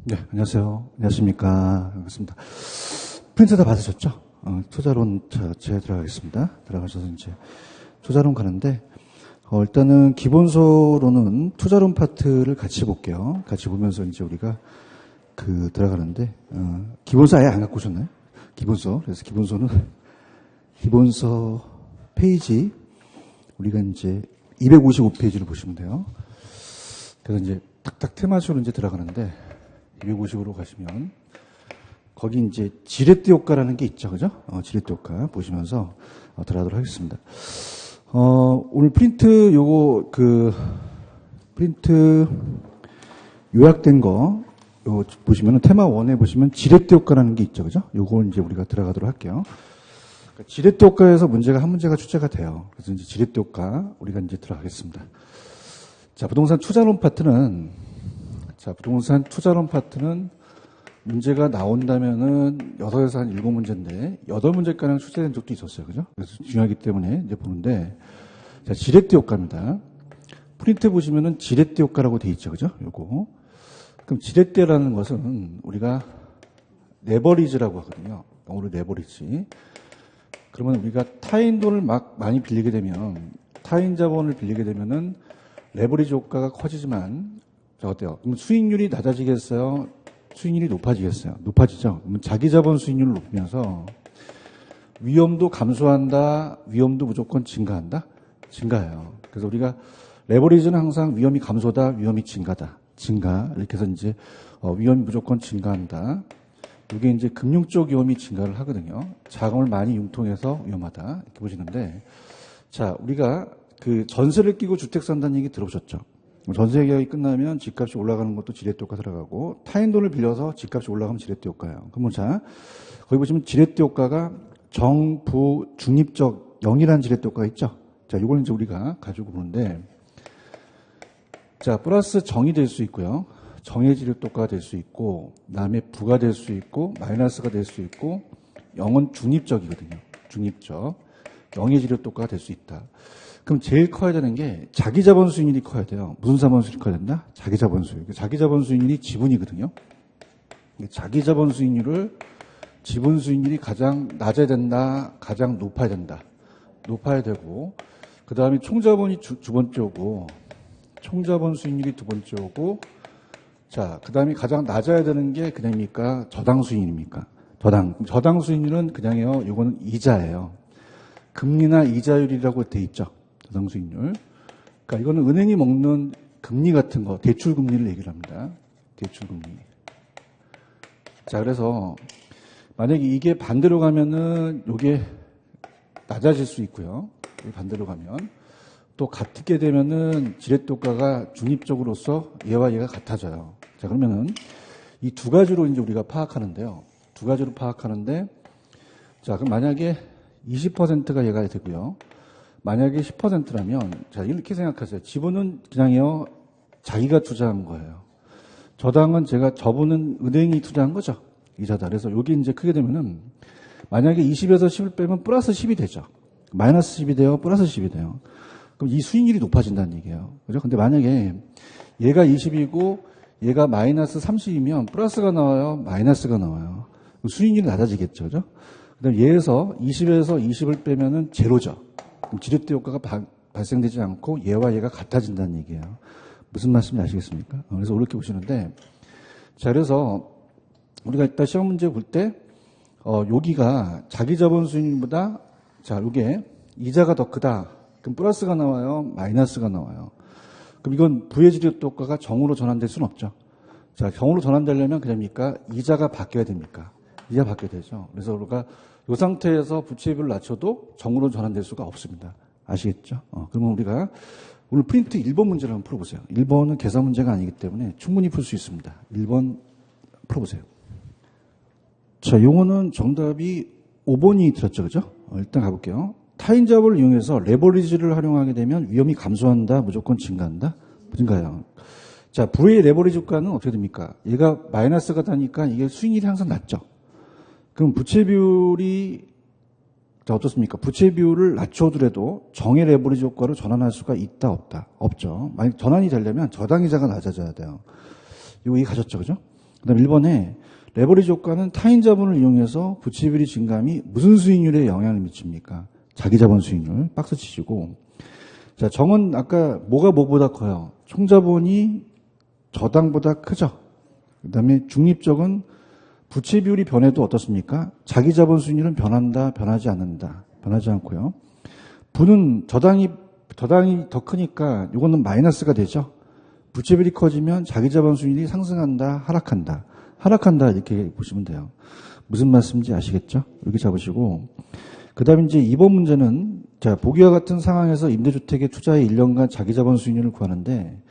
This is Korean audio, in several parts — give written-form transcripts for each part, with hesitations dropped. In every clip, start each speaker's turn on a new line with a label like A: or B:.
A: 네, 안녕하세요. 안녕하십니까. 반갑습니다. 프린트 다 받으셨죠? 투자론 제가 들어가겠습니다. 들어가셔서 이제 투자론 가는데, 일단은 기본서로는 투자론 파트를 같이 볼게요. 같이 보면서 이제 우리가 들어가는데, 기본서 아예 안 갖고 오셨나요? 기본서. 그래서 기본서 페이지, 우리가 이제 255페이지를 보시면 돼요. 그래서 이제 탁탁 테마식으로 이제 들어가는데, 250으로 가시면 거기 이제 지렛대 효과라는 게 있죠, 그죠? 지렛대 효과 보시면서 들어가도록 하겠습니다. 오늘 프린트 프린트 요약된 거 요거 보시면은 테마 1에 보시면 지렛대 효과라는 게 있죠, 그죠? 요거 이제 우리가 들어가도록 할게요. 그러니까 지렛대 효과에서 한 문제가 출제가 돼요. 그래서 이제 지렛대 효과 우리가 이제 들어가겠습니다. 자, 부동산 투자론 파트는 문제가 나온다면은 6에서 한 7문제인데 8문제가량 출제된 적도 있었어요. 그죠? 그래서 중요하기 때문에 이제 보는데, 자, 지렛대 효과입니다. 프린트 보시면은 지렛대 효과라고 돼 있죠. 그죠? 요거. 그럼 지렛대라는 것은 우리가 레버리지라고 하거든요. 영어로 레버리지. 그러면 우리가 타인 돈을 많이 빌리게 되면, 타인 자본을 빌리게 되면은 레버리지 효과가 커지지만, 자, 어때요? 그럼 수익률이 낮아지겠어요? 수익률이 높아지겠어요? 높아지죠? 그러면 자기 자본 수익률을 높이면서 위험도 감소한다, 위험도 무조건 증가한다? 증가해요. 그래서 우리가 레버리지는 항상 위험이 감소다, 위험이 증가다. 증가. 이렇게 해서 이제 위험이 무조건 증가한다. 이게 이제 금융 쪽 위험이 증가를 하거든요. 자금을 많이 융통해서 위험하다. 이렇게 보시는데, 자, 우리가 전세를 끼고 주택 산다는 얘기 들어보셨죠? 전세 계약이 끝나면 집값이 올라가는 것도 지렛대 효과 들어가고, 타인 돈을 빌려서 집값이 올라가면 지렛대 효과예요. 그러면 자, 거기 보시면 지렛대 효과가 정부 중립적 0이라는 지렛대 효과가 있죠. 자, 이걸 이제 우리가 가지고 보는데, 자, 플러스 정이 될 수 있고요. 정의 지렛대 효과가 될 수 있고, 그다음에 부가 될 수 있고, 마이너스가 될 수 있고, 0은 중립적이거든요. 중립적. 0의 지렛대 효과가 될 수 있다. 그럼 제일 커야 되는 게 자기 자본 수익률이 커야 돼요. 무슨 자본 수익률이 커야 된다? 자기 자본 수익률. 자기 자본 수익률이 지분이거든요. 자기 자본 수익률을 지분 수익률이 가장 낮아야 된다, 가장 높아야 된다. 높아야 되고, 그 다음에 총자본이 두 번째 오고, 총자본 수익률이 두 번째 오고, 자, 그 다음에 가장 낮아야 되는 게 그냥입니까? 저당 수익률입니까? 저당 수익률은 그냥요, 이거는 이자예요. 금리나 이자율이라고 돼 있죠. 저당 수익률. 그러니까 이거는 은행이 먹는 금리 같은 거, 대출 금리를 얘기를 합니다. 대출 금리. 자, 그래서 만약에 이게 반대로 가면은 이게 낮아질 수 있고요. 반대로 가면 또 같게 되면은 지렛대 효과가 중립적으로서 얘와 얘가 같아져요. 자, 그러면은 이 두 가지로 이제 우리가 파악하는데요. 두 가지로 파악하는데, 자, 그럼 만약에 20%가 얘가 되고요. 만약에 10%라면, 자, 이렇게 생각하세요. 지분은 그냥요, 자기가 투자한 거예요. 저당은 저분은 은행이 투자한 거죠. 이자다. 그래서 여기 이제 크게 되면은, 만약에 20에서 10을 빼면 플러스 10이 되죠. 마이너스 10이 돼요. 플러스 10이 돼요. 그럼 이 수익률이 높아진다는 얘기예요. 그죠? 근데 만약에 얘가 20이고 얘가 마이너스 30이면 플러스가 나와요. 마이너스가 나와요. 수익률이 낮아지겠죠. 그죠? 그 다음에 얘에서 20에서 20을 빼면은 제로죠. 그럼 지렛대 효과가 발생되지 않고 얘와 얘가 같아진다는 얘기예요. 무슨 말씀인지 아시겠습니까? 그래서 이렇게 보시는데, 자, 그래서 우리가 이따 시험 문제 볼 때, 여기가 자기 자본 수익률보다, 자, 요게 이자가 더 크다. 그럼 플러스가 나와요. 마이너스가 나와요. 그럼 이건 부의 지렛대 효과가 정으로 전환될 수는 없죠. 자, 정으로 전환되려면 그냥입니까? 이자가 바뀌어야 됩니까? 이자 바뀌어야 되죠. 그래서 우리가 이 상태에서 부채비율을 낮춰도 정으로 전환될 수가 없습니다. 아시겠죠? 그러면 우리가 오늘 프린트 1번 문제를 한번 풀어보세요. 1번은 계산 문제가 아니기 때문에 충분히 풀 수 있습니다. 1번 풀어보세요. 자, 용어는 정답이 5번이 들었죠. 그죠? 일단 가볼게요. 타인 자본을 이용해서 레버리지를 활용하게 되면 위험이 감소한다, 무조건 증가한다? 증가해요. 자, 부의 레버리지 효과는 어떻게 됩니까? 얘가 마이너스가 다니까 이게 수익률이 항상 낮죠. 그럼 부채 비율이, 자, 어떻습니까? 부채 비율을 낮춰두래도 정의 레버리지 효과로 전환할 수가 있다, 없다? 없죠. 만약 전환이 되려면 저당이자가 낮아져야 돼요. 이거 이해 가셨죠? 그죠? 그다음 1번에 레버리지 효과는 타인 자본을 이용해서 부채 비율이 증감이 무슨 수익률에 영향을 미칩니까? 자기 자본 수익률 박스 치시고. 자, 정은 아까 뭐가 뭐보다 커요? 총 자본이 저당보다 크죠. 그다음에 중립적은 부채 비율이 변해도 어떻습니까? 자기 자본 수익률은 변한다, 변하지 않는다. 변하지 않고요. 부는 저당이 더 크니까 이거는 마이너스가 되죠. 부채 비율이 커지면 자기 자본 수익률이 상승한다, 하락한다. 하락한다 이렇게 보시면 돼요. 무슨 말씀인지 아시겠죠? 이렇게 잡으시고 그다음에 이제 2번 문제는 자, 보기와 같은 상황에서 임대주택에 투자해 1년간 자기 자본 수익률을 구하는데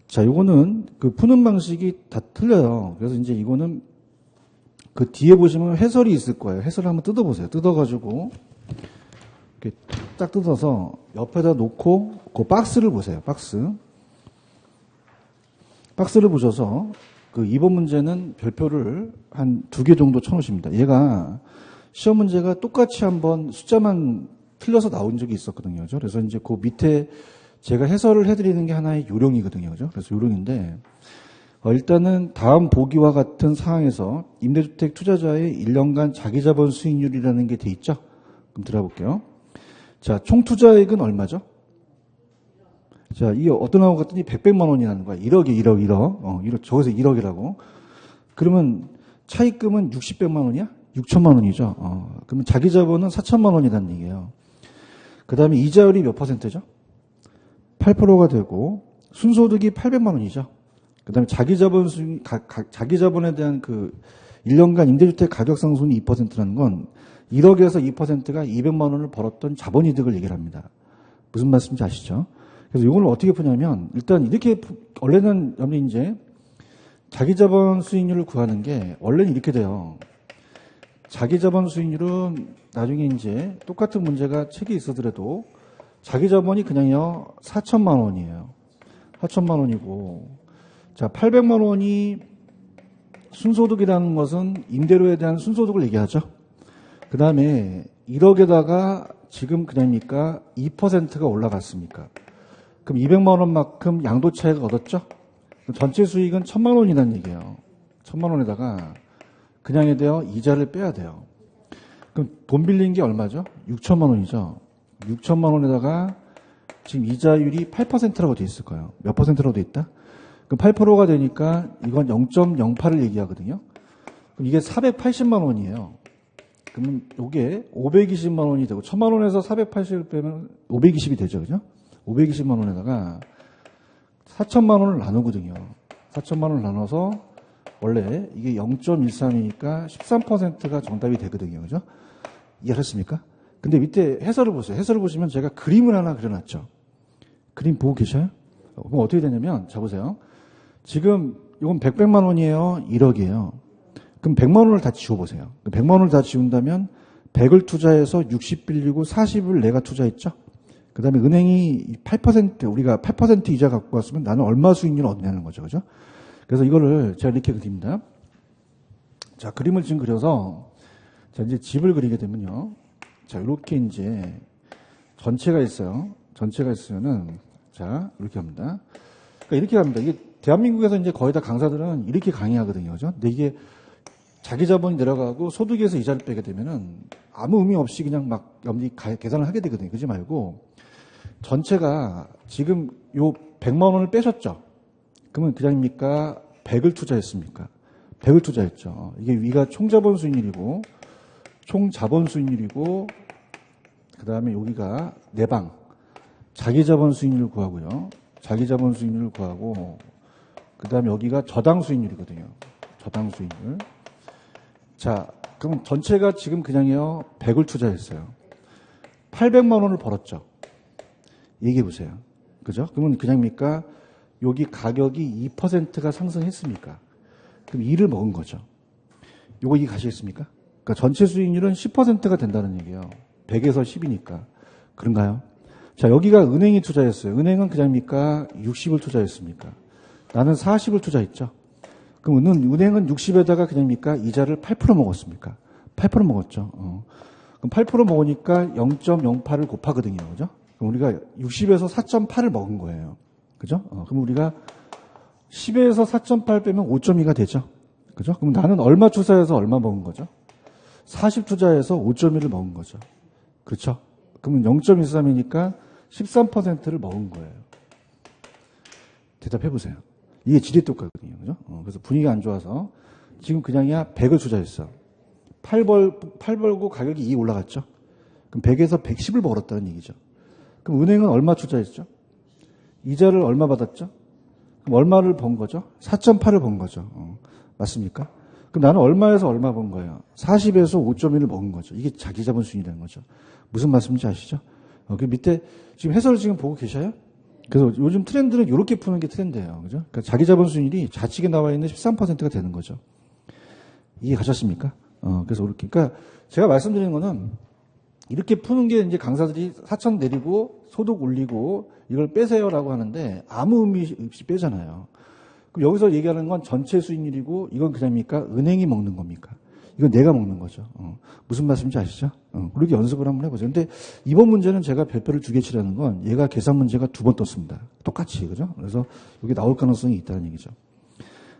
A: 자, 이거는 그 푸는 방식이 다 틀려요. 그래서 이제 이거는 그 뒤에 보시면 해설이 있을 거예요. 해설을 한번 뜯어보세요. 뜯어가지고 이렇게 딱 뜯어서 옆에다 놓고 그 박스를 보세요. 박스를 보셔서 그 2번 문제는 별표를 한 2개 정도 쳐놓으십니다. 얘가 시험 문제가 똑같이 한번 숫자만 틀려서 나온 적이 있었거든요. 그래서 이제 그 밑에 제가 해설을 해드리는 게 하나의 요령이거든요. 그래서 요령인데, 일단은 다음 보기와 같은 상황에서 임대주택 투자자의 1년간 자기자본 수익률이라는 게 돼 있죠? 그럼 들어볼게요. 자, 총 투자액은 얼마죠? 자, 이게 어떤 하고 갔더니 100만 원이라는 거야. 1억. 저기서 1억이라고. 그러면 차입금은 60백만 원이야? 6천만 원이죠. 그러면 자기 자본은 4천만 원이라는 얘기예요. 그 다음에 이자율이 몇 퍼센트죠? 8%가 되고, 순소득이 800만 원이죠. 그 다음에 자기 자본에 대한 그 1년간 임대주택 가격 상승이 2%라는 건 1억에서 2%가 200만 원을 벌었던 자본이득을 얘기를 합니다. 무슨 말씀인지 아시죠? 그래서 이걸 어떻게 푸냐면 일단 이렇게 원래는 여러분이 이제 자기 자본 수익률을 구하는 게 원래는 이렇게 돼요. 자기 자본 수익률은 나중에 이제 똑같은 문제가 책에 있어더라도 자기 자본이 그냥요 4천만 원이에요. 4천만 원이고 자 800만 원이 순소득이라는 것은 임대료에 대한 순소득을 얘기하죠. 그 다음에 1억에다가 지금 그냥입니까 2%가 올라갔습니까? 그럼 200만 원만큼 양도 차익을 얻었죠? 전체 수익은 1000만 원이라는 얘기예요. 1000만 원에다가 그냥에 대해 이자를 빼야 돼요. 그럼 돈 빌린 게 얼마죠? 6천만 원이죠. 6천만 원에다가 지금 이자율이 8%라고 돼 있을 거예요. 몇 퍼센트라고 돼 있다? 그럼 8%가 되니까 이건 0.08을 얘기하거든요. 그럼 이게 480만 원이에요. 그러면 이게 520만 원이 되고 1000만 원에서 480을 빼면 520이 되죠. 그죠? 520만 원에다가 4천만 원을 나누거든요. 4천만 원을 나눠서 원래 이게 0.13이니까 13%가 정답이 되거든요. 그죠? 이해하셨습니까? 근데 밑에 해설을 보세요. 해설을 보시면 제가 그림을 하나 그려놨죠. 그림 보고 계셔요? 그럼 어떻게 되냐면, 자 보세요. 지금 이건 100만 원이에요. 1억이에요. 그럼 100만 원을 다 지워보세요. 100만 원을 다 지운다면 100을 투자해서 60 빌리고 40을 내가 투자했죠? 그 다음에 은행이 8%, 우리가 8% 이자 갖고 왔으면 나는 얼마 수익률을 얻냐는 거죠. 그죠? 그래서 이거를 제가 이렇게 그립니다. 자, 그림을 지금 그려서, 자, 이제 집을 그리게 되면요. 자, 이렇게 이제 전체가 있어요. 전체가 있으면은, 자, 이렇게 합니다. 그러니까 이렇게 합니다. 이게 대한민국에서 이제 거의 다 강사들은 이렇게 강의하거든요. 그죠? 근데 이게 자기 자본이 내려가고 소득에서 이자를 빼게 되면은 아무 의미 없이 그냥 막 염리 계산을 하게 되거든요. 그러지 말고 전체가 지금 요 100만 원을 빼셨죠? 그러면 그냥입니까? 100을 투자했습니까? 100을 투자했죠. 이게 위가 총자본 수익률이고 총자본 수익률이고 그 다음에 여기가 내방 자기 자본 수익률을 구하고요. 자기 자본 수익률을 구하고 그 다음에 여기가 저당 수익률이거든요. 저당 수익률. 자, 그럼 전체가 지금 그냥요 100을 투자했어요. 800만 원을 벌었죠. 얘기해 보세요. 그죠? 그러면 그냥입니까? 여기 가격이 2%가 상승했습니까? 그럼 2를 먹은 거죠. 요거 이해가시겠습니까? 그러니까 전체 수익률은 10%가 된다는 얘기예요. 100에서 10이니까. 그런가요? 자, 여기가 은행이 투자했어요. 은행은 그냥입니까? 60을 투자했습니까? 나는 40을 투자했죠. 그럼 은행은 60에다가 그냥입니까? 이자를 8% 먹었습니까? 8% 먹었죠. 그럼 8% 먹으니까 0.08을 곱하거든요. 그죠? 그럼 우리가 60에서 4.8을 먹은 거예요. 그죠? 그럼 우리가 10에서 4.8 빼면 5.2가 되죠. 그죠? 그럼 나는 얼마 투자해서 얼마 먹은 거죠? 40 투자해서 5.1을 먹은 거죠. 그렇죠? 그러면 0.13이니까 13%를 먹은 거예요. 대답해 보세요. 이게 지렛대효과거든요. 그죠? 그래서 분위기가 안 좋아서 지금 그냥이야 100을 투자했어. 8 벌고 가격이 2 올라갔죠? 그럼 100에서 110을 벌었다는 얘기죠. 그럼 은행은 얼마 투자했죠? 이자를 얼마 받았죠? 그럼 얼마를 번 거죠? 4.8을 번 거죠. 맞습니까? 그럼 나는 얼마에서 얼마 번 거예요? 40에서 5.1을 먹은 거죠. 이게 자기 자본 수익이라는 거죠. 무슨 말씀인지 아시죠? 그 밑에 지금 해설을 지금 보고 계셔요? 그래서 요즘 트렌드는 이렇게 푸는 게 트렌드예요. 그죠? 그러니까 자기 자본 수익률이 좌측에 나와 있는 13%가 되는 거죠. 이해 가셨습니까? 그래서 이렇게. 그러니까 제가 말씀드리는 거는 이렇게 푸는 게 이제 강사들이 4천 내리고 소득 올리고 이걸 빼세요라고 하는데 아무 의미 없이 빼잖아요. 그럼 여기서 얘기하는 건 전체 수익률이고 이건 그냥입니까? 은행이 먹는 겁니까? 이건 내가 먹는 거죠. 무슨 말씀인지 아시죠? 그렇게 연습을 한번 해보세요. 근데 이번 문제는 제가 별표를 2개 치라는 건 얘가 계산 문제가 2번 떴습니다. 똑같이. 그죠? 그래서 여기 나올 가능성이 있다는 얘기죠.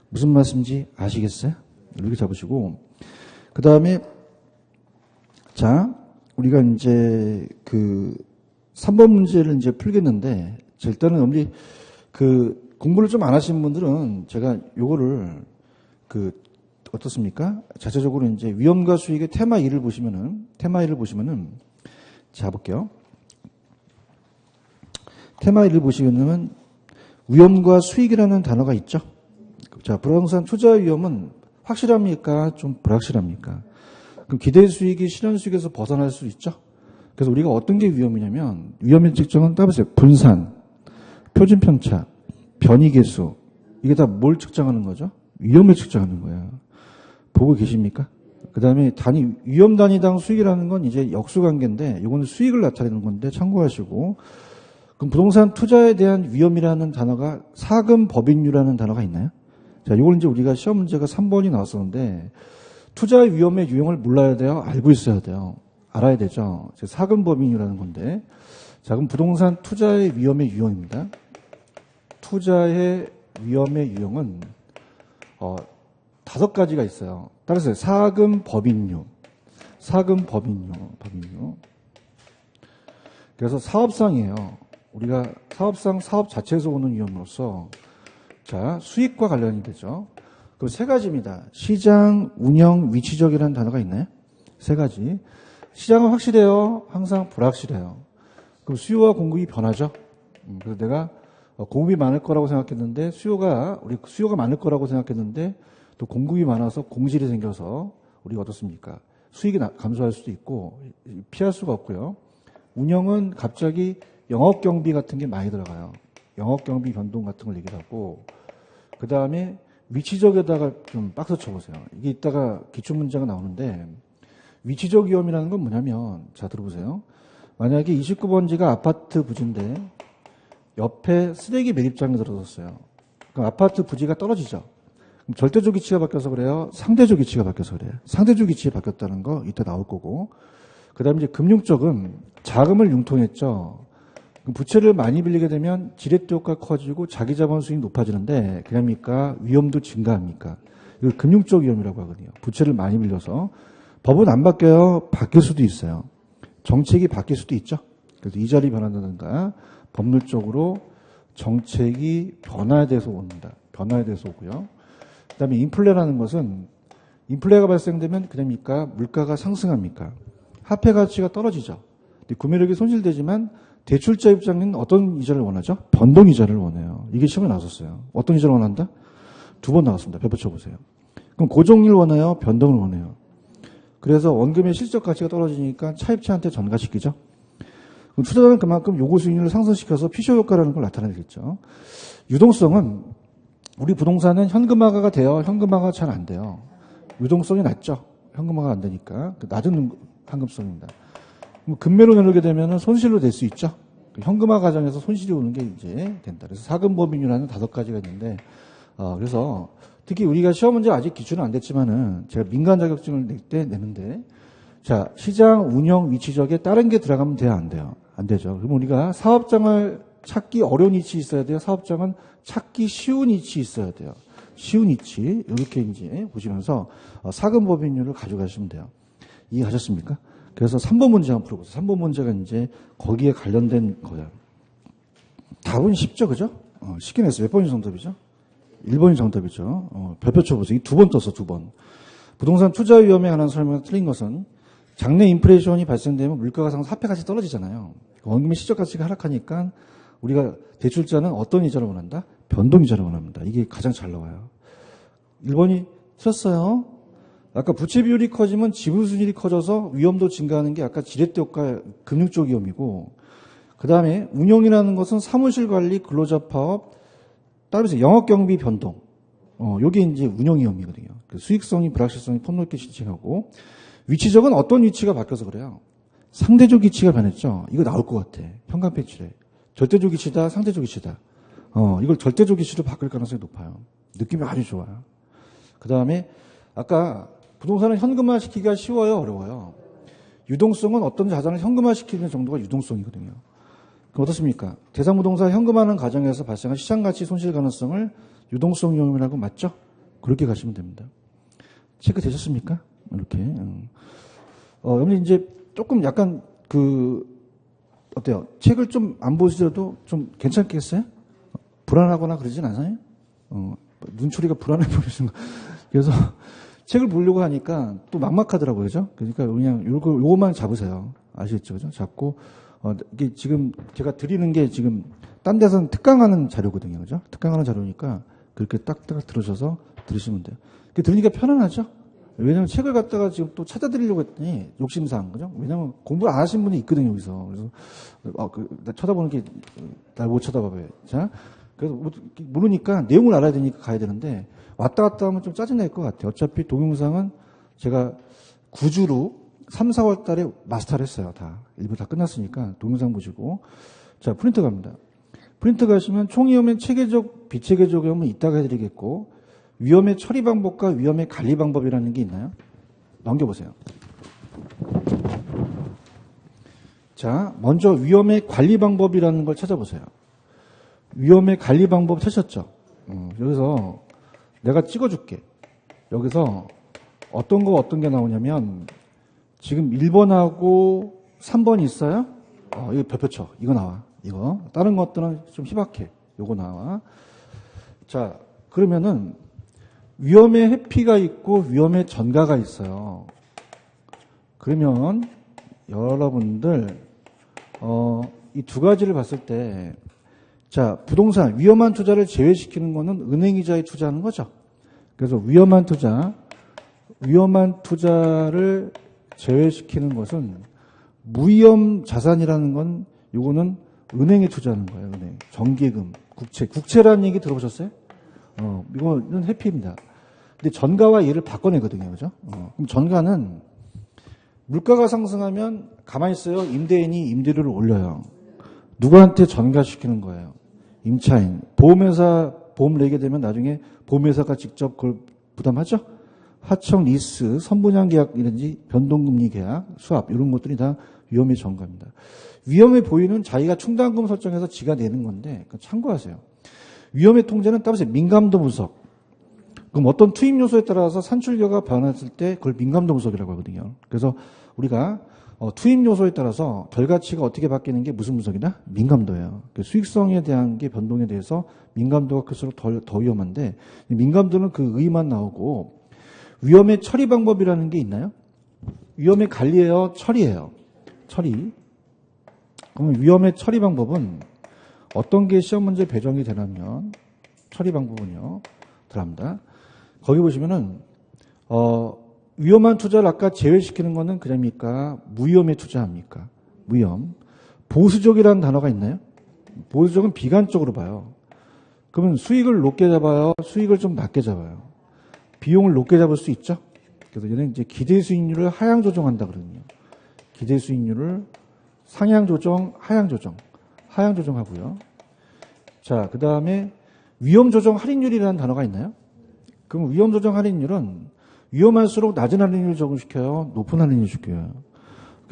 A: 무슨 말씀인지 아시겠어요? 이렇게 잡으시고. 그 다음에, 자, 우리가 이제 그 3번 문제를 이제 풀겠는데, 일단은 우리 그 공부를 좀 안 하신 분들은 제가 요거를 어떻습니까? 자체적으로 이제 위험과 수익의 테마 2를 보시면은, 자, 볼게요. 테마 1을 보시면 위험과 수익이라는 단어가 있죠? 자, 부동산 투자 위험은 확실합니까? 좀 불확실합니까? 그럼 기대 수익이 실현 수익에서 벗어날 수 있죠? 그래서 우리가 어떤 게 위험이냐면, 위험의 측정은 따보세요. 분산, 표준편차, 변이계수. 이게 다 뭘 측정하는 거죠? 위험을 측정하는 거예요. 보고 계십니까? 그 다음에 위험 단위당 수익이라는 건 이제 역수관계인데, 이거는 수익을 나타내는 건데 참고하시고, 그럼 부동산 투자에 대한 위험이라는 단어가 사금 법인율이라는 단어가 있나요? 자, 이걸 이제 우리가 시험 문제가 3번이 나왔었는데, 투자의 위험의 유형을 몰라야 돼요? 알고 있어야 돼요? 알아야 되죠? 사금 법인율이라는 건데, 자, 그럼 부동산 투자의 위험의 유형입니다. 투자의 위험의 유형은 5가지가 있어요. 따라서 사금 법인율. 그래서 사업상이에요. 우리가 사업상 사업 자체에서 오는 위험으로서 자, 수익과 관련이 되죠. 그럼 3가지입니다. 시장, 운영, 위치적이라는 단어가 있나요? 3가지. 시장은 확실해요? 항상 불확실해요. 그럼 수요와 공급이 변하죠? 그래서 내가 공급이 많을 거라고 생각했는데 수요가 많을 거라고 생각했는데 또 공급이 많아서 공실이 생겨서 우리가 어떻습니까? 수익이 감소할 수도 있고 피할 수가 없고요. 운영은 갑자기 영업경비 같은 게 많이 들어가요. 영업경비 변동 같은 걸 얘기를 하고 그 다음에 위치적에다가 좀 박스 쳐보세요. 이게 이따가 기출문제가 나오는데 위치적 위험이라는 건 뭐냐면 자 들어보세요. 만약에 29번지가 아파트 부지인데 옆에 쓰레기 매립장이 들어섰어요. 그럼 아파트 부지가 떨어지죠. 그럼 절대적 위치가 바뀌어서 그래요? 상대적 위치가 바뀌어서 그래요? 상대적 위치가 바뀌었다는 거 이따 나올 거고 그 다음에 이제 금융 쪽은 자금을 융통했죠. 그럼 부채를 많이 빌리게 되면 지렛대 효과가 커지고 자기 자본 수익이 높아지는데 그럽니까? 위험도 증가합니까? 이걸 금융적 위험이라고 하거든요. 부채를 많이 빌려서 법은 안 바뀌어요. 바뀔 수도 있어요. 정책이 바뀔 수도 있죠. 그래서 이자율이 변한다든가 법률적으로 정책이 변화에 대해서 옵니다. 변화에 대해서 오고요. 그 다음에 인플레라는 것은 인플레가 발생되면 그럽니까? 물가가 상승합니까? 화폐 가치가 떨어지죠. 근데 구매력이 손실되지만 대출자 입장에는 어떤 이자를 원하죠? 변동 이자를 원해요. 이게 시험에 나왔었어요. 어떤 이자를 원한다? 2번 나왔습니다. 펴보세요. 그럼 고정률 원해요? 변동을 원해요? 그래서 원금의 실적 가치가 떨어지니까 차입자한테 전가시키죠. 그럼 투자자는 그만큼 요구 수익률을 상승시켜서 피쇼 효과라는 걸 나타내겠죠. 유동성은 우리 부동산은 현금화가 돼요. 현금화가 잘 안 돼요. 유동성이 낮죠. 현금화가 안 되니까 낮은 현금성입니다. 금매로 내놓게 되면 손실로 될 수 있죠. 현금화 과정에서 손실이 오는 게 이제 된다. 그래서 사금법인율하는 5가지가 있는데, 그래서 특히 우리가 시험 문제 아직 기출은 안 됐지만은 제가 민간 자격증을 낼 때 내는데, 자, 시장 운영 위치적에 다른 게 들어가면 돼요, 안 돼요? 안 되죠. 그럼 우리가 사업장을 찾기 어려운 위치 있어야 돼요. 사업장은 찾기 쉬운 위치 있어야 돼요. 쉬운 이치 이렇게 이제 보시면서 사근법인율을 가져가시면 돼요. 이해하셨습니까? 그래서 3번 문제 한번 풀어보세요. 3번 문제가 이제 거기에 관련된 거예요. 답은 쉽죠, 그죠? 쉽긴 했어요. 몇 번이 정답이죠? 1번이 정답이죠. 별표 쳐보세요. 이 두 번 떴어, 두 번. 부동산 투자 위험에 관한 설명이 틀린 것은 장래 인플레이션이 발생되면 물가가 상승 화폐가치 떨어지잖아요. 원금의 시적가치가 하락하니까 우리가 대출자는 어떤 이자를 원한다? 변동이자를 원합니다. 이게 가장 잘 나와요. 1번이 틀렸어요. 아까 부채 비율이 커지면 지분 수익률이 커져서 위험도 증가하는 게 아까 지렛대 효과 금융 쪽 위험이고, 그 다음에 운영이라는 것은 사무실 관리, 근로자 파업, 따라서 영업 경비 변동. 요게 이제 운영 위험이거든요. 수익성이 불확실성이 폭넓게 실증하고, 위치적은 어떤 위치가 바뀌어서 그래요? 상대적 위치가 변했죠. 이거 나올 것 같아. 현관 패치래. 절대적 위치다, 상대적 위치다. 이걸 절대적 위치로 바꿀 가능성이 높아요. 느낌이 아주 좋아요. 그 다음에 아까 부동산을 현금화 시키기가 쉬워요, 어려워요? 유동성은 어떤 자산을 현금화 시키는 정도가 유동성이거든요. 어떻습니까? 대상부동산 현금화하는 과정에서 발생한 시장가치 손실 가능성을 유동성 위험이라고 맞죠? 그렇게 가시면 됩니다. 체크되셨습니까? 이렇게. 여러분 이제 조금 약간 어때요? 책을 좀 안 보시더라도 좀 괜찮겠어요? 불안하거나 그러진 않아요? 눈초리가 불안해 보이시는 거. 그래서 책을 보려고 하니까 또 막막하더라고요. 그죠? 그러니까 그냥 요거만 잡으세요. 아시겠죠? 그죠? 잡고, 이게 지금 제가 드리는 게 지금 딴 데서는 특강하는 자료거든요. 그죠? 특강하는 자료니까 그렇게 딱딱 들으셔서 들으시면 돼요. 들으니까 편안하죠? 왜냐면 책을 갖다가 지금 또 찾아드리려고 했더니 욕심상, 그죠? 왜냐면 공부를 안 하신 분이 있거든요, 여기서. 그래서, 나 쳐다보는 게 날 못 쳐다봐요. 자, 그래서 모르니까 내용을 알아야 되니까 가야 되는데 왔다 갔다 하면 좀 짜증날 것 같아요. 어차피 동영상은 제가 9주로 3, 4월 달에 마스터를 했어요. 다. 일부 다 끝났으니까 동영상 보시고. 자, 프린트 갑니다. 프린트 가시면 총위험의 체계적, 비체계적 위험은 이따가 해드리겠고, 위험의 처리 방법과 위험의 관리 방법이라는 게 있나요? 넘겨보세요. 자, 먼저 위험의 관리 방법이라는 걸 찾아보세요. 위험의 관리 방법 찾으셨죠? 여기서 내가 찍어줄게. 여기서 어떤 게 나오냐면 지금 1번하고 3번이 있어요? 이거 별표 쳐. 이거 나와. 이거. 다른 것들은 좀 희박해. 요거 나와. 자, 그러면은 위험의 회피가 있고 위험의 전가가 있어요. 그러면 여러분들 이 두 가지를 봤을 때, 자, 부동산 위험한 투자를 제외시키는 거는 은행이자에 투자하는 거죠. 그래서 위험한 투자를 제외시키는 것은 무위험 자산이라는 건 요거는 은행에 투자하는 거예요. 은행, 정기금, 국채라는 얘기 들어보셨어요? 이거는 회피입니다. 근데 전가와 얘를 바꿔내거든요. 그죠? 그럼 전가는 물가가 상승하면 가만히 있어요. 임대인이 임대료를 올려요. 누구한테 전가시키는 거예요? 임차인. 보험회사 보험 내게 되면 나중에 보험회사가 직접 그걸 부담하죠? 하청, 리스, 선분양 계약이든지 변동금리 계약, 수합 이런 것들이 다 위험의 전가입니다. 위험의 보유는 자기가 충당금 설정해서 지가 내는 건데 참고하세요. 위험의 통제는 따라서 민감도 분석. 그럼 어떤 투입 요소에 따라서 산출료가 변했을 때 그걸 민감도 분석이라고 하거든요. 그래서 우리가 투입 요소에 따라서 결과치가 어떻게 바뀌는 게 무슨 분석이다? 민감도예요. 수익성에 대한 게 변동에 대해서 민감도가 클수록 더 위험한데 민감도는 그 의의만 나오고 위험의 처리 방법이라는 게 있나요? 위험의 관리예요? 처리예요? 처리. 그러면 위험의 처리 방법은 어떤 게 시험 문제 배정이 되냐면 처리 방법은요. 들어갑니다. 거기 보시면은 위험한 투자를 아까 제외시키는 거는 그냥입니까? 무위험에 투자합니까? 무위험. 보수적이라는 단어가 있나요? 보수적은 비관적으로 봐요. 그러면 수익을 높게 잡아요? 수익을 좀 낮게 잡아요? 비용을 높게 잡을 수 있죠? 그래서 얘는 이제 기대 수익률을 하향 조정한다 그러거든요. 기대 수익률을 상향 조정, 하향 조정. 하향 조정하고요. 자, 그 다음에 위험 조정 할인율이라는 단어가 있나요? 그럼 위험 조정 할인율은 위험할수록 낮은 할인율을 적용시켜요? 높은 할인율을 시켜요?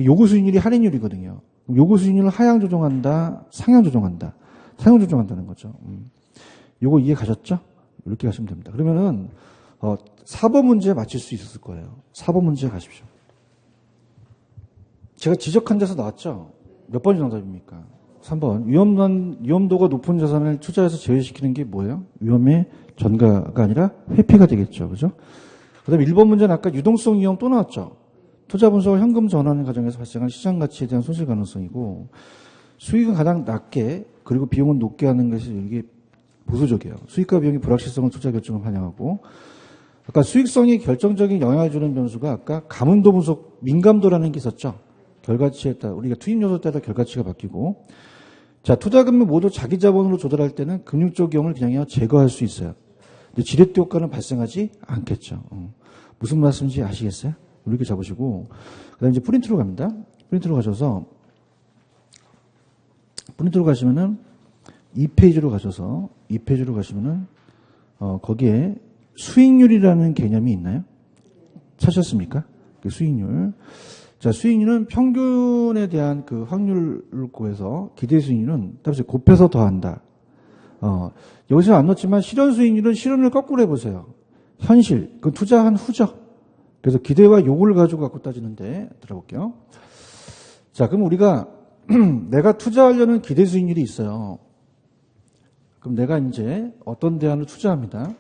A: 요구 수익률이 할인율이거든요. 요구 수익률을 하향 조정한다? 상향 조정한다? 상향 조정한다는 거죠. 요거 이해 가셨죠? 이렇게 가시면 됩니다. 그러면은 4번 문제 맞힐 수 있었을 거예요. 4번 문제 가십시오. 제가 지적한 데서 나왔죠? 몇 번이 정답입니까? 3번. 위험도가 높은 자산을 투자해서 제외시키는 게 뭐예요? 위험의 전가가 아니라 회피가 되겠죠. 그죠? 그 다음에 1번 문제는 아까 유동성 위험 또 나왔죠? 투자 분석을 현금 전환하는 과정에서 발생한 시장 가치에 대한 손실 가능성이고, 수익은 가장 낮게, 그리고 비용은 높게 하는 것이 이게 보수적이에요. 수익과 비용이 불확실성을 투자 결정을 반영하고, 아까 수익성에 결정적인 영향을 주는 변수가 아까 가문도 분석, 민감도라는 게 있었죠? 결과치에 따라, 우리가 투입 요소에 따라 결과치가 바뀌고, 자, 투자금을 모두 자기 자본으로 조달할 때는 금융적 위험을 그냥 제거할 수 있어요. 근데 지렛대 효과는 발생하지 않겠죠. 무슨 말씀인지 아시겠어요? 이렇게 잡으시고, 그 다음에 이제 프린트로 갑니다. 프린트로 가셔서, 프린트로 가시면은 2페이지로 가셔서, 2페이지로 가시면은, 거기에 수익률이라는 개념이 있나요? 찾으셨습니까? 그 수익률. 자, 수익률은 평균에 대한 그 확률을 구해서 기대 수익률은 따라서 곱해서 더한다. 여기서 안 넣었지만 실현 수익률은 실현을 거꾸로 해보세요. 현실, 그 투자한 후죠. 그래서 기대와 요구를 가지고 갖고 따지는데 들어볼게요. 자, 그럼 우리가 내가 투자하려는 기대 수익률이 있어요. 그럼 내가 이제 어떤 대안을 투자합니다.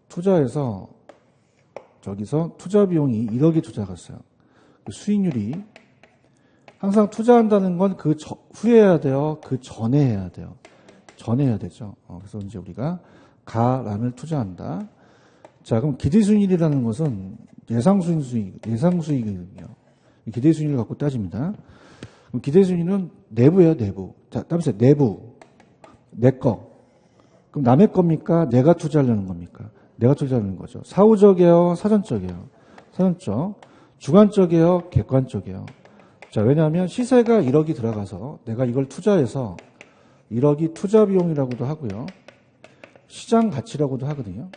A: 투자해서 저기서 투자 비용이 1억이 투자갔어요. 수익률이 항상 투자한다는 건 그 후에 해야 돼요. 그 전에 해야 돼요. 전에 해야 되죠. 그래서 이제 우리가 가란을 투자한다. 자, 그럼 기대 수익률이라는 것은 예상 수익이거든요. 기대 수익률을 갖고 따집니다. 그럼 기대 수익률은 내부예요, 내부. 자, 따보세요. 내부. 내 거. 그럼 남의 겁니까? 내가 투자하려는 겁니까? 내가 투자하는 거죠. 사후적이에요, 사전적이에요. 사전적. 주관적이에요, 객관적이에요. 자, 왜냐하면 시세가 1억이 들어가서 내가 이걸 투자해서 1억이 투자 비용이라고도 하고요. 시장 가치라고도 하거든요.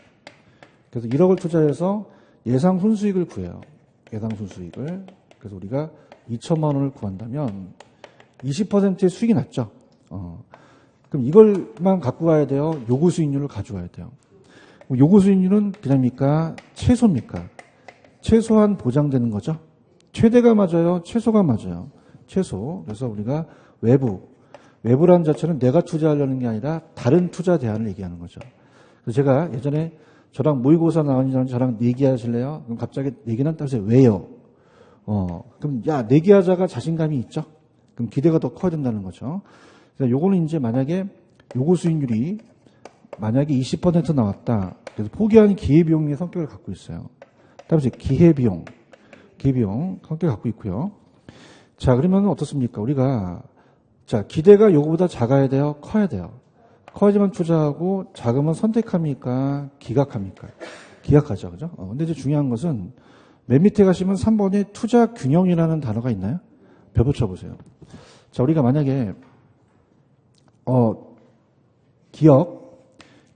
A: 그래서 1억을 투자해서 예상 순수익을 구해요. 예상 순수익을. 그래서 우리가 2천만 원을 구한다면 20%의 수익이 났죠. 그럼 이걸만 갖고 가야 돼요? 요구 수익률을 가져와야 돼요. 요구 수익률은 그냥입니까? 최소입니까? 최소한 보장되는 거죠. 최대가 맞아요? 최소가 맞아요? 최소. 그래서 우리가 외부라는 자체는 내가 투자하려는 게 아니라 다른 투자 대안을 얘기하는 거죠. 그래서 제가 예전에 저랑 모의고사 나온 사람 저랑 내기하실래요? 그럼 갑자기 내기는 따라서 왜요? 그럼 내기하자가 자신감이 있죠? 그럼 기대가 더 커야 된다는 거죠. 그래서 요거는 이제 만약에 요구 수익률이 만약에 20% 나왔다. 그래서 포기한 기회비용의 성격을 갖고 있어요. 따라서 기회비용 성격을 갖고 있고요. 자, 그러면 어떻습니까? 우리가 자, 기대가 요거보다 작아야 돼요? 커야 돼요? 커야지만 투자하고 작으면 선택합니까? 기각합니까? 기각하죠. 그죠? 근데 이제 중요한 것은 맨 밑에 가시면 3번에 투자 균형이라는 단어가 있나요? 별 붙여보세요. 자, 우리가 만약에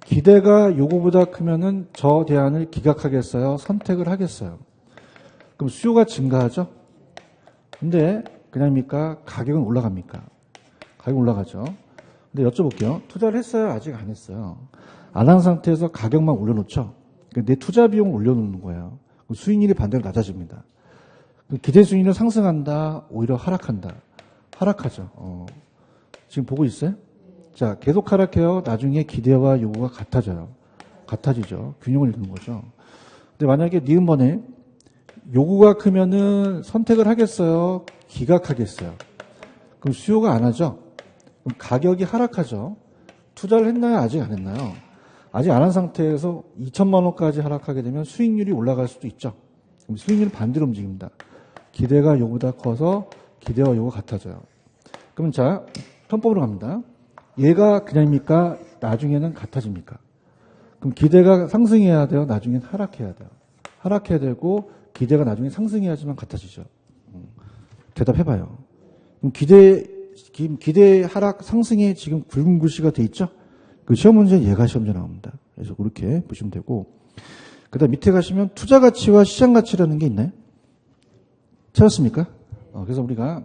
A: 기대가 요거보다 크면은 저 대안을 기각하겠어요? 선택을 하겠어요? 그럼 수요가 증가하죠? 근데 그냥입니까? 가격은 올라갑니까? 가격 올라가죠. 근데 여쭤볼게요. 투자를 했어요? 아직 안 했어요? 안 한 상태에서 가격만 올려놓죠? 내 투자 비용 올려놓는 거예요. 수익률이 반대로 낮아집니다. 기대 수익률은 상승한다? 오히려 하락한다? 하락하죠. 지금 보고 있어요? 자, 계속 하락해요. 나중에 기대와 요구가 같아져요. 같아지죠. 균형을 이루는 거죠. 근데 만약에 니은번에 요구가 크면은 선택을 하겠어요? 기각하겠어요? 그럼 수요가 안 하죠? 그럼 가격이 하락하죠? 투자를 했나요? 아직 안 했나요? 아직 안 한 상태에서 2천만 원까지 하락하게 되면 수익률이 올라갈 수도 있죠. 그럼 수익률은 반대로 움직입니다. 기대가 요구보다 커서 기대와 요구가 같아져요. 그럼 자, 편법으로 갑니다. 얘가 그냥입니까? 나중에는 같아집니까? 그럼 기대가 상승해야 돼요? 나중엔 하락해야 돼요? 하락해야 되고 기대가 나중에 상승해야지만 같아지죠. 대답해봐요. 그럼 기대 하락 상승에 지금 굵은 글씨가 돼 있죠? 그 시험 문제 예가 시험제 나옵니다. 그래서 그렇게 보시면 되고, 그 다음 밑에 가시면 투자 가치와 시장 가치라는 게 있나요? 찾았습니까? 그래서 우리가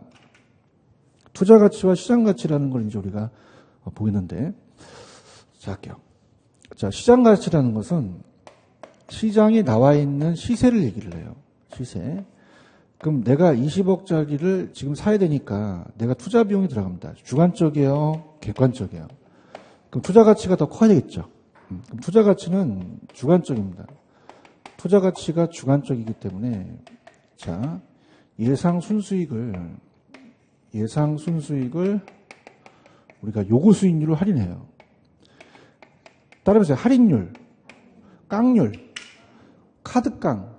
A: 투자 가치와 시장 가치라는 걸 이제 우리가 보겠는데, 자, 할게요. 자, 시장 가치라는 것은 시장에 나와 있는 시세를 얘기를 해요. 시세. 그럼 내가 20억짜리를 지금 사야 되니까 내가 투자 비용이 들어갑니다. 주관적이에요? 객관적이에요? 그럼 투자 가치가 더 커야겠죠. 그럼 투자 가치는 주관적입니다. 투자 가치가 주관적이기 때문에 자, 예상 순수익을 우리가 요구 수익률을 할인해요. 따라해보세요. 할인율, 깡률, 카드깡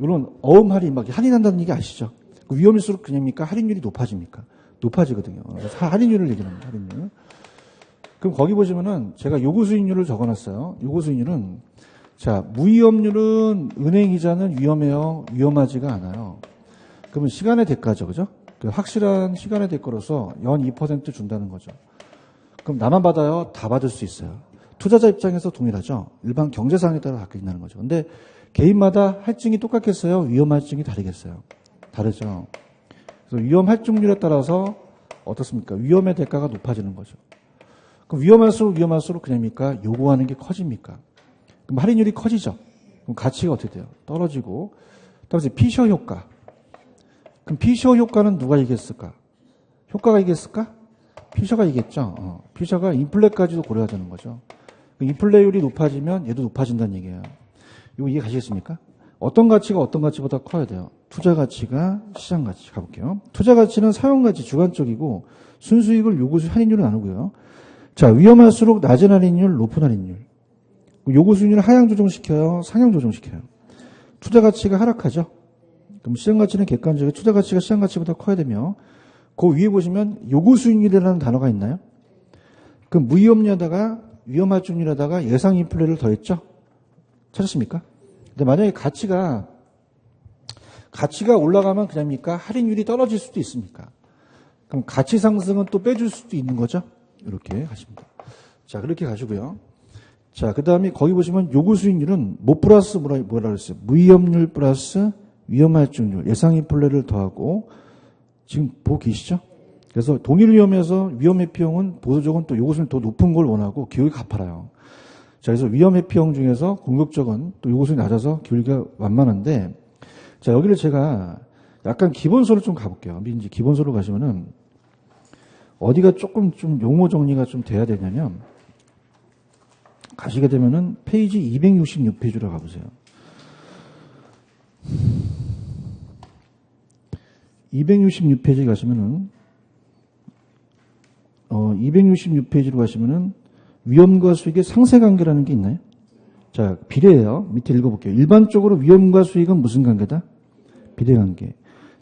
A: 이런 어음 할인 막 할인한다는 얘기 아시죠? 그 위험일수록 그냥입니까? 할인율이 높아집니까? 높아지거든요. 할인율을 얘기합니다. 할인율. 그럼 거기 보시면은 제가 요구 수익률을 적어놨어요. 요구 수익률은 자, 무위험률은 은행 이자는 위험해요? 위험하지가 않아요. 그러면 시간의 대가죠. 그죠? 그 확실한 시간의 대가로서 연 2% 준다는 거죠. 그럼 나만 받아요? 다 받을 수 있어요. 투자자 입장에서 동일하죠. 일반 경제상에 따라 바뀐다는 거죠. 근데 개인마다 할증이 똑같겠어요? 위험 할증이 다르겠어요? 다르죠. 그래서 위험 할증률에 따라서 어떻습니까? 위험의 대가가 높아지는 거죠. 그럼 위험할수록 그냥입니까? 요구하는 게 커집니까? 그럼 할인율이 커지죠. 그럼 가치가 어떻게 돼요? 떨어지고. 그다음에 피셔 효과. 그럼 피셔 효과는 누가 이겼을까? 효과가 이겼을까? 피셔가 이겼죠. 피셔가 인플레까지도 고려하자는 거죠. 인플레율이 높아지면 얘도 높아진다는 얘기예요. 이거 이해 가시겠습니까? 어떤 가치가 어떤 가치보다 커야 돼요? 투자 가치가 시장 가치. 가볼게요. 투자 가치는 사용 가치 주관적이고 순수익을 요구수 할인율로 나누고요. 자, 위험할수록 낮은 할인율, 높은 할인율. 요구 수익률을 하향 조정시켜요? 상향 조정시켜요? 투자 가치가 하락하죠? 그럼 시장 가치는 객관적이고 투자 가치가 시장 가치보다 커야 되며 그 위에 보시면 요구 수익률이라는 단어가 있나요? 그럼 무위험률에다가 위험할증률에다가 예상 인플레를 더했죠? 찾았습니까? 근데 만약에 가치가 올라가면 그냥입니까? 할인율이 떨어질 수도 있습니까? 그럼 가치 상승은 또 빼줄 수도 있는 거죠? 이렇게 가십니다. 자, 그렇게 가시고요. 자, 그 다음에 거기 보시면 요구 수익률은 뭐 플러스 뭐라 그랬어요? 무위험률 플러스 위험할증률, 예상 인플레를 더하고 지금 보고 계시죠? 그래서 동일 위험에서 위험 회피형은 보수적은 또 요구 수익률 더 높은 걸 원하고 기울기 가팔아요. 자, 그래서 위험 회피형 중에서 공격적은 또 요구 수익률이 낮아서 기울기가 완만한데 자, 여기를 제가 약간 기본소를 좀 가볼게요. 이제 기본소로 가시면은 어디가 조금 좀 용어 정리가 좀 돼야 되냐면 가시게 되면은 페이지 266페이지로 가보세요. 266페이지 가시면은 266페이지로 가시면은 위험과 수익의 상세관계라는 게 있나요? 자, 비례예요. 밑에 읽어볼게요. 일반적으로 위험과 수익은 무슨 관계다? 비례관계.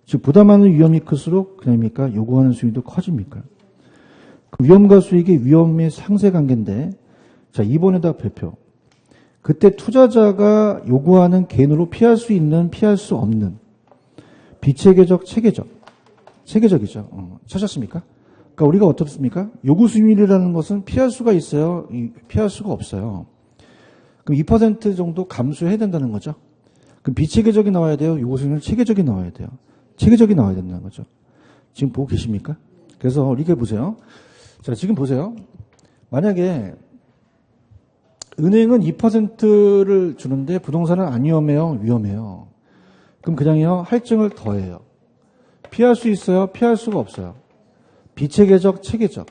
A: 즉 부담하는 위험이 클수록 그냥입니까? 요구하는 수익도 커집니까? 그 위험과 수익의 위험의 상세관계인데 자, 2번에다 별표. 그때 투자자가 요구하는 개인으로 피할 수 있는, 피할 수 없는 비체계적, 체계적이죠. 찾았습니까? 그러니까 우리가 어떻습니까? 요구 수익률이라는 것은 피할 수가 있어요. 피할 수가 없어요. 그럼 2% 정도 감수해야 된다는 거죠. 그럼 비체계적이 나와야 돼요. 요구 수익률은 체계적이 나와야 돼요. 체계적이 나와야 된다는 거죠. 지금 보고 계십니까? 그래서 이렇게 보세요. 자, 지금 보세요. 만약에 은행은 2%를 주는데 부동산은 안 위험해요? 위험해요. 그럼 그냥요, 할증을 더해요. 피할 수 있어요? 피할 수가 없어요. 비체계적, 체계적.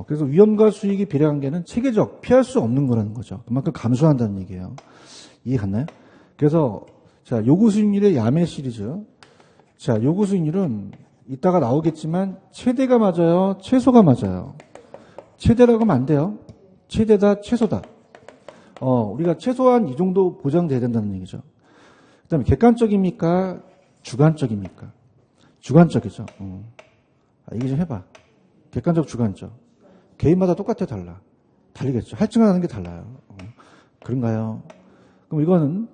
A: 그래서 위험과 수익이 비례관계는 체계적, 피할 수 없는 거라는 거죠. 그만큼 감수한다는 얘기예요. 이해 갔나요? 그래서, 자, 요구 수익률의 야매 시리즈. 자, 요구 수익률은 이따가 나오겠지만, 최대가 맞아요? 최소가 맞아요? 최대라고 하면 안 돼요. 최대다, 최소다. 우리가 최소한 이 정도 보장돼야 된다는 얘기죠. 그 다음에 객관적입니까? 주관적입니까? 주관적이죠. 얘기 좀 해봐. 객관적, 주관적. 개인마다 똑같아, 달라. 다르겠죠. 할증하는 게 달라요. 그런가요? 그럼 이거는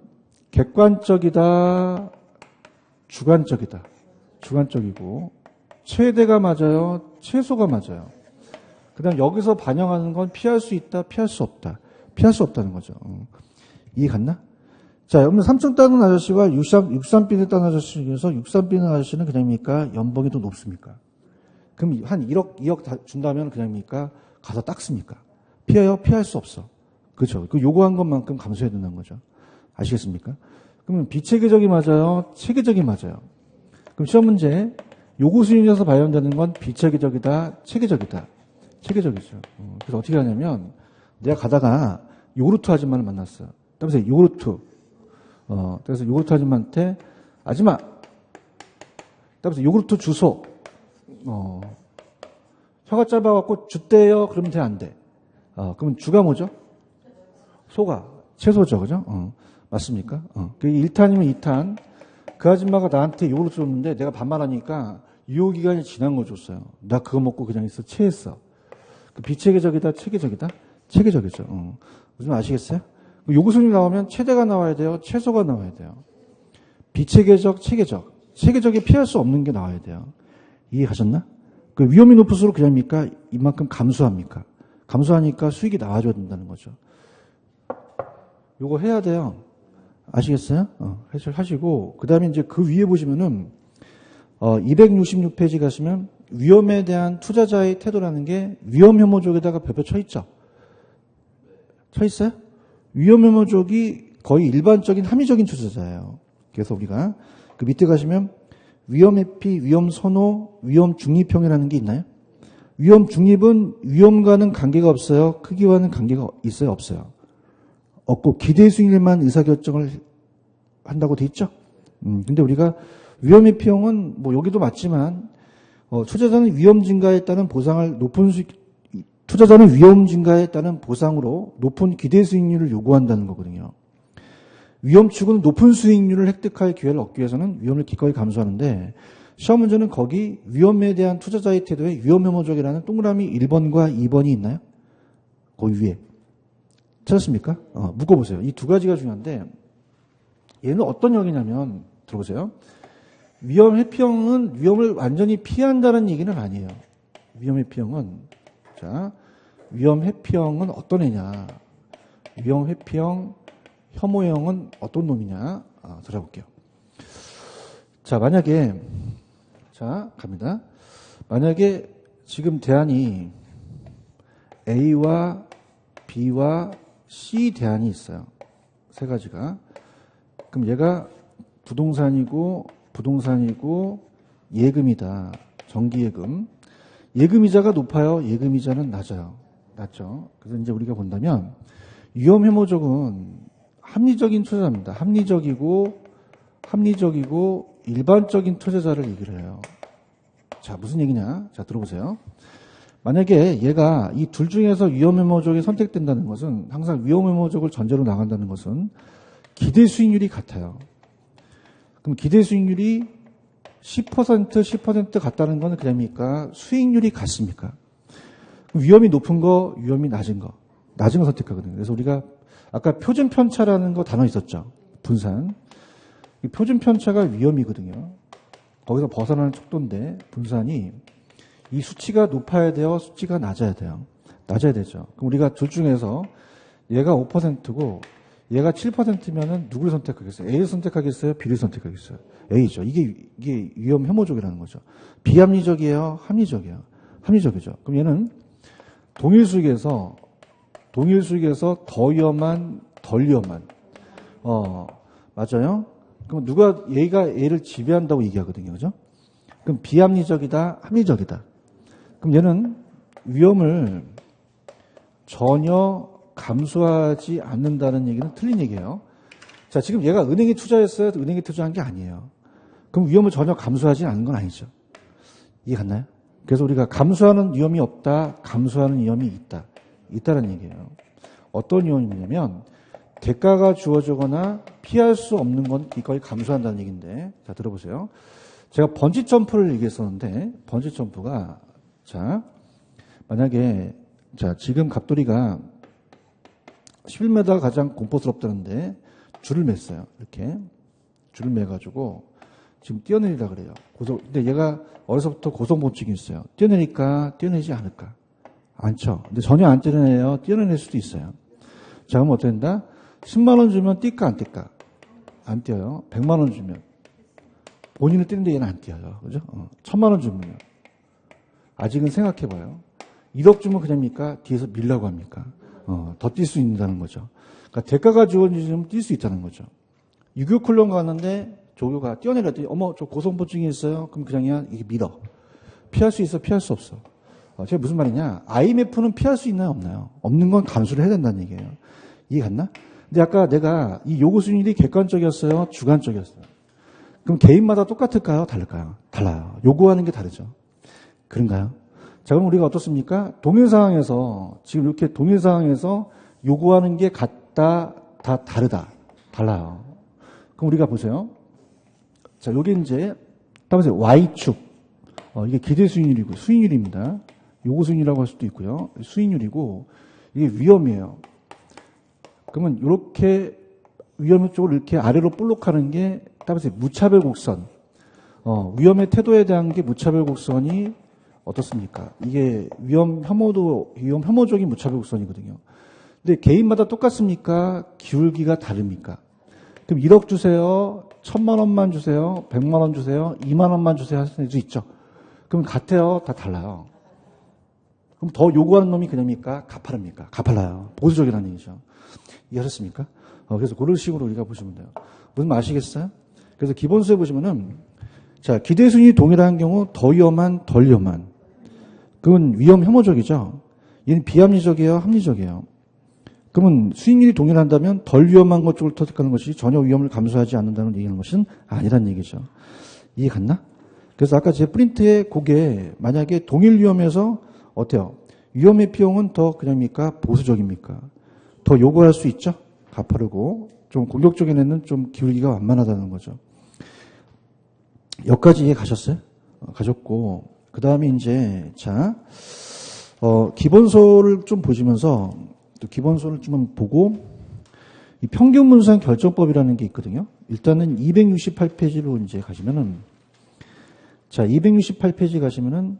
A: 객관적이다, 주관적이다. 주관적이고, 최대가 맞아요, 최소가 맞아요. 그 다음 여기서 반영하는 건 피할 수 있다, 피할 수 없다. 피할 수 없다는 거죠. 이해 갔나? 자, 여러분 3층 따는 아저씨와 63B를 따는 아저씨 중에서 63B는 아저씨는 그냥입니까? 연봉이 더 높습니까? 그럼 한 1억, 2억 다 준다면 그냥입니까? 가서 닦습니까? 피해요? 피할 수 없어. 그렇죠. 그 요구한 것만큼 감수해야 된다는 거죠. 아시겠습니까? 그러면 비체계적이 맞아요? 체계적이 맞아요? 그럼 시험 문제 요구 수준에서 발현되는 건 비체계적이다, 체계적이다. 체계적이죠. 그래서 어떻게 하냐면 내가 가다가 요구르트 아줌마를 만났어요. 그래서 요구르트. 그래서 요구르트 아줌마한테 아줌마. 그래서 요구르트 주소. 혀가 짧아갖고 줬대요. 그러면 돼, 안 돼? 그러면 주가 뭐죠? 소가. 채소죠. 그죠? 맞습니까? 그 1탄이면 2탄. 그 아줌마가 나한테 요구르트 줬는데 내가 반말하니까 유효기간이 지난 걸 줬어요. 나 그거 먹고 그냥 있어. 체했어. 그 비체계적이다, 체계적이다? 체계적이죠. 무슨 아시겠어요? 요구순위 나오면 최대가 나와야 돼요. 최소가 나와야 돼요. 비체계적, 체계적. 체계적이 피할 수 없는 게 나와야 돼요. 이해하셨나? 그 위험이 높을수록 그냥입니까? 이만큼 감수합니까? 감수하니까 수익이 나와줘야 된다는 거죠. 요거 해야 돼요. 아시겠어요? 해설하시고, 그 다음에 이제 그 위에 보시면은, 266페이지 가시면, 위험에 대한 투자자의 태도라는 게 위험 혐오족에다가 벽에 쳐 있죠? 쳐 있어요? 위험 혐오족이 거의 일반적인 합리적인 투자자예요. 그래서 우리가 그 밑에 가시면, 위험 회피, 위험 선호, 위험 중립형이라는 게 있나요? 위험 중립은 위험과는 관계가 없어요? 크기와는 관계가 있어요? 없어요? 없고 기대 수익률만 의사결정을 한다고 돼 있죠? 근데 우리가 위험 회피형은 뭐 여기도 맞지만 투자자는 위험 증가에 따른 보상을 높은 투자자는 위험 증가에 따른 보상으로 높은 기대 수익률을 요구한다는 거거든요. 위험 축은 높은 수익률을 획득할 기회를 얻기 위해서는 위험을 기꺼이 감수하는데 시험 문제는 거기 위험에 대한 투자자의 태도에 위험 혐오적이라는 동그라미 1번과 2번이 있나요? 거기 위에. 찾았습니까? 묶어보세요. 이 두 가지가 중요한데 얘는 어떤 형이냐면 들어보세요. 위험 회피형은 위험을 완전히 피한다는 얘기는 아니에요. 위험 회피형은 자 위험 회피형은 어떤 애냐? 위험 회피형 혐오형은 어떤 놈이냐? 들어볼게요. 자, 만약에, 자, 갑니다. 만약에 지금 대안이 A와 B와 C 대안이 있어요. 세 가지가. 그럼 얘가 부동산이고 예금이다. 정기예금. 예금이자가 높아요? 예금이자는 낮아요? 낮죠. 그래서 이제 우리가 본다면 위험 혐오족은 합리적인 투자자입니다. 합리적이고 일반적인 투자자를 얘기를 해요. 자, 무슨 얘기냐? 자, 들어보세요. 만약에 얘가 이 둘 중에서 위험 혐오족이 선택된다는 것은 항상 위험 혐오족을 전제로 나간다는 것은 기대 수익률이 같아요. 그럼 기대 수익률이 10% 같다는 건 그냥입니까? 수익률이 같습니까? 위험이 높은 거, 위험이 낮은 거 선택하거든요. 그래서 우리가 아까 표준 편차라는 거 단어 있었죠. 분산. 이 표준 편차가 위험이거든요. 거기서 벗어나는 척도인데 분산이 이 수치가 높아야 돼요? 수치가 낮아야 돼요? 낮아야 되죠. 그럼 우리가 둘 중에서 얘가 5%고 얘가 7%면은 누구를 선택하겠어요? A를 선택하겠어요? B를 선택하겠어요? A죠. 이게 위험 혐오적이라는 거죠. 비합리적이에요? 합리적이에요? 합리적이죠. 그럼 얘는 동일 수익에서 더 위험한, 덜 위험한. 맞아요? 그럼 얘가 얘를 지배한다고 얘기하거든요. 그죠? 그럼 비합리적이다, 합리적이다. 그럼 얘는 위험을 전혀 감수하지 않는다는 얘기는 틀린 얘기예요. 자, 지금 얘가 은행에 투자했어요? 은행에 투자한 게 아니에요. 그럼 위험을 전혀 감수하지 않는 건 아니죠. 이해 갔나요? 그래서 우리가 감수하는 위험이 없다, 감수하는 위험이 있다. 있다는 얘기예요. 어떤 위험이냐면 대가가 주어지거나 피할 수 없는 건 이걸 감수한다는 얘기인데 자 들어보세요. 제가 번지 점프를 얘기했었는데 번지 점프가 자 만약에 자 지금 갑돌이가 11m가 가장 공포스럽다는데 줄을 맸어요. 이렇게 줄을 매가지고 지금 뛰어내리라 그래요. 근데 얘가 어려서부터 고소공포증이 있어요. 뛰어내릴까 뛰어내리지 않을까? 않죠. 근데 전혀 안 뛰어내요. 뛰어낼 수도 있어요. 자, 그럼 어떻게 된다? 10만 원 주면 뛸까 안 뛸까? 안 뛰어요. 100만 원 주면 본인을 뛰는데 얘는 안 뛰어요. 그죠? 1000만 원 주면 아직은 생각해봐요. 1억 주면 그냥입니까? 뒤에서 밀라고 합니까? 더 뛸 수 있다는 거죠. 그러니까 대가가 주어지면 뛸 수 있다는 거죠. 유교 클럽 갔는데 조교가 뛰어내렸더니 어머 저 고소공포증이 있어요. 그럼 그냥이야 이게 믿어. 피할 수 있어 피할 수 없어. 제가 무슨 말이냐. IMF는 피할 수 있나요 없나요? 없는 건 감수를 해야 된다는 얘기예요. 이해 갔나? 근데 아까 내가 이 요구 수익률이 객관적이었어요? 주관적이었어요? 그럼 개인마다 똑같을까요? 다를까요? 달라요. 요구하는 게 다르죠. 그런가요? 자, 그럼 우리가 어떻습니까? 동일 상황에서, 지금 이렇게 동일 상황에서 요구하는 게 같다, 다 다르다. 달라요. 그럼 우리가 보세요. 자, 요게 이제, 따라서 Y축. 이게 기대 수익률이고, 수익률입니다. 요구 수익률이라고 할 수도 있고요. 수익률이고, 이게 위험이에요. 그러면 이렇게 위험 쪽으로 이렇게 아래로 볼록하는 게 따라서 무차별 곡선. 위험의 태도에 대한 게 무차별 곡선이 어떻습니까? 이게 위험 혐오적인 무차별 곡선이거든요. 근데 개인마다 똑같습니까? 기울기가 다릅니까? 그럼 1억 주세요. 1,000만 원만 주세요. 100만 원 주세요. 2만 원만 주세요. 할 수도 있죠. 그럼 같아요? 다 달라요. 그럼 더 요구하는 놈이 그냥입니까? 가파릅니까? 가팔라요. 보수적이라는 얘기죠. 이해하셨습니까? 그래서 그런 식으로 우리가 보시면 돼요. 무슨 말 아시겠어요? 그래서 기본수에 보시면은, 자, 기대 수익률이 동일한 경우 더 위험한, 덜 위험한. 그건 위험 혐오적이죠. 얘는 비합리적이에요, 합리적이에요. 그러면 수익률이 동일한다면 덜 위험한 것 쪽을 터득하는 것이 전혀 위험을 감수하지 않는다는 얘기하는 것은 아니란 얘기죠. 이해 갔나? 그래서 아까 제 프린트에 그게 만약에 동일 위험에서 어때요? 위험의 비용은 더 그냥입니까? 보수적입니까? 더 요구할 수 있죠? 가파르고 좀 공격적인 애는 좀 기울기가 완만하다는 거죠. 여기까지 이해 가셨어요? 가셨고 그 다음에 이제 자 기본소를 좀 보시면서 또 기본소를 좀 보고 이 평균 분산 결정법이라는 게 있거든요. 일단은 268페이지로 이제 가시면은 자 268페이지 가시면은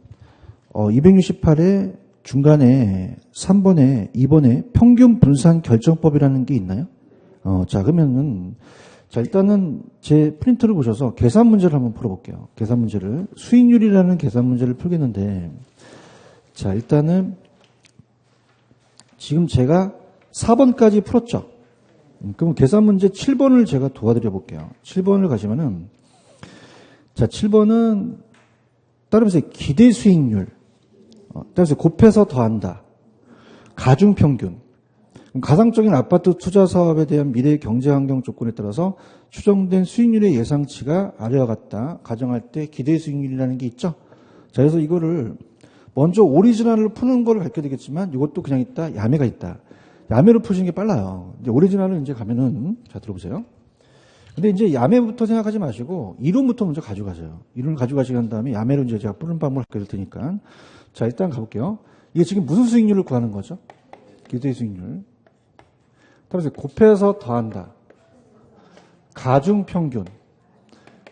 A: 268에 중간에 3번에 2번에 평균 분산 결정법이라는 게 있나요? 자 그러면은 자 일단은 제 프린트를 보셔서 계산 문제를 한번 풀어볼게요. 계산 문제를 수익률이라는 계산 문제를 풀겠는데 자 일단은 지금 제가 4번까지 풀었죠. 그럼 계산 문제 7번을 제가 도와드려 볼게요. 7번을 가시면은 자 7번은 따르면서 기대 수익률 따라서 곱해서 더한다. 가중평균. 가상적인 아파트 투자 사업에 대한 미래 경제 환경 조건에 따라서 추정된 수익률의 예상치가 아래와 같다. 가정할 때 기대 수익률이라는 게 있죠. 자, 그래서 이거를 먼저 오리지널을 푸는 걸 가르쳐야 되겠지만 이것도 그냥 있다. 야매가 있다. 야매로 푸시는 게 빨라요. 이제 오리지널을 이제 가면은 자 들어보세요. 근데 이제 야매부터 생각하지 마시고 이론부터 먼저 가져가세요. 이론을 가져가시고 한 다음에 야매로 이제 제가 푸는 방법을 알려드릴 테니까. 자, 일단 가볼게요. 이게 지금 무슨 수익률을 구하는 거죠? 기대 수익률. 따라서 곱해서 더한다. 가중평균.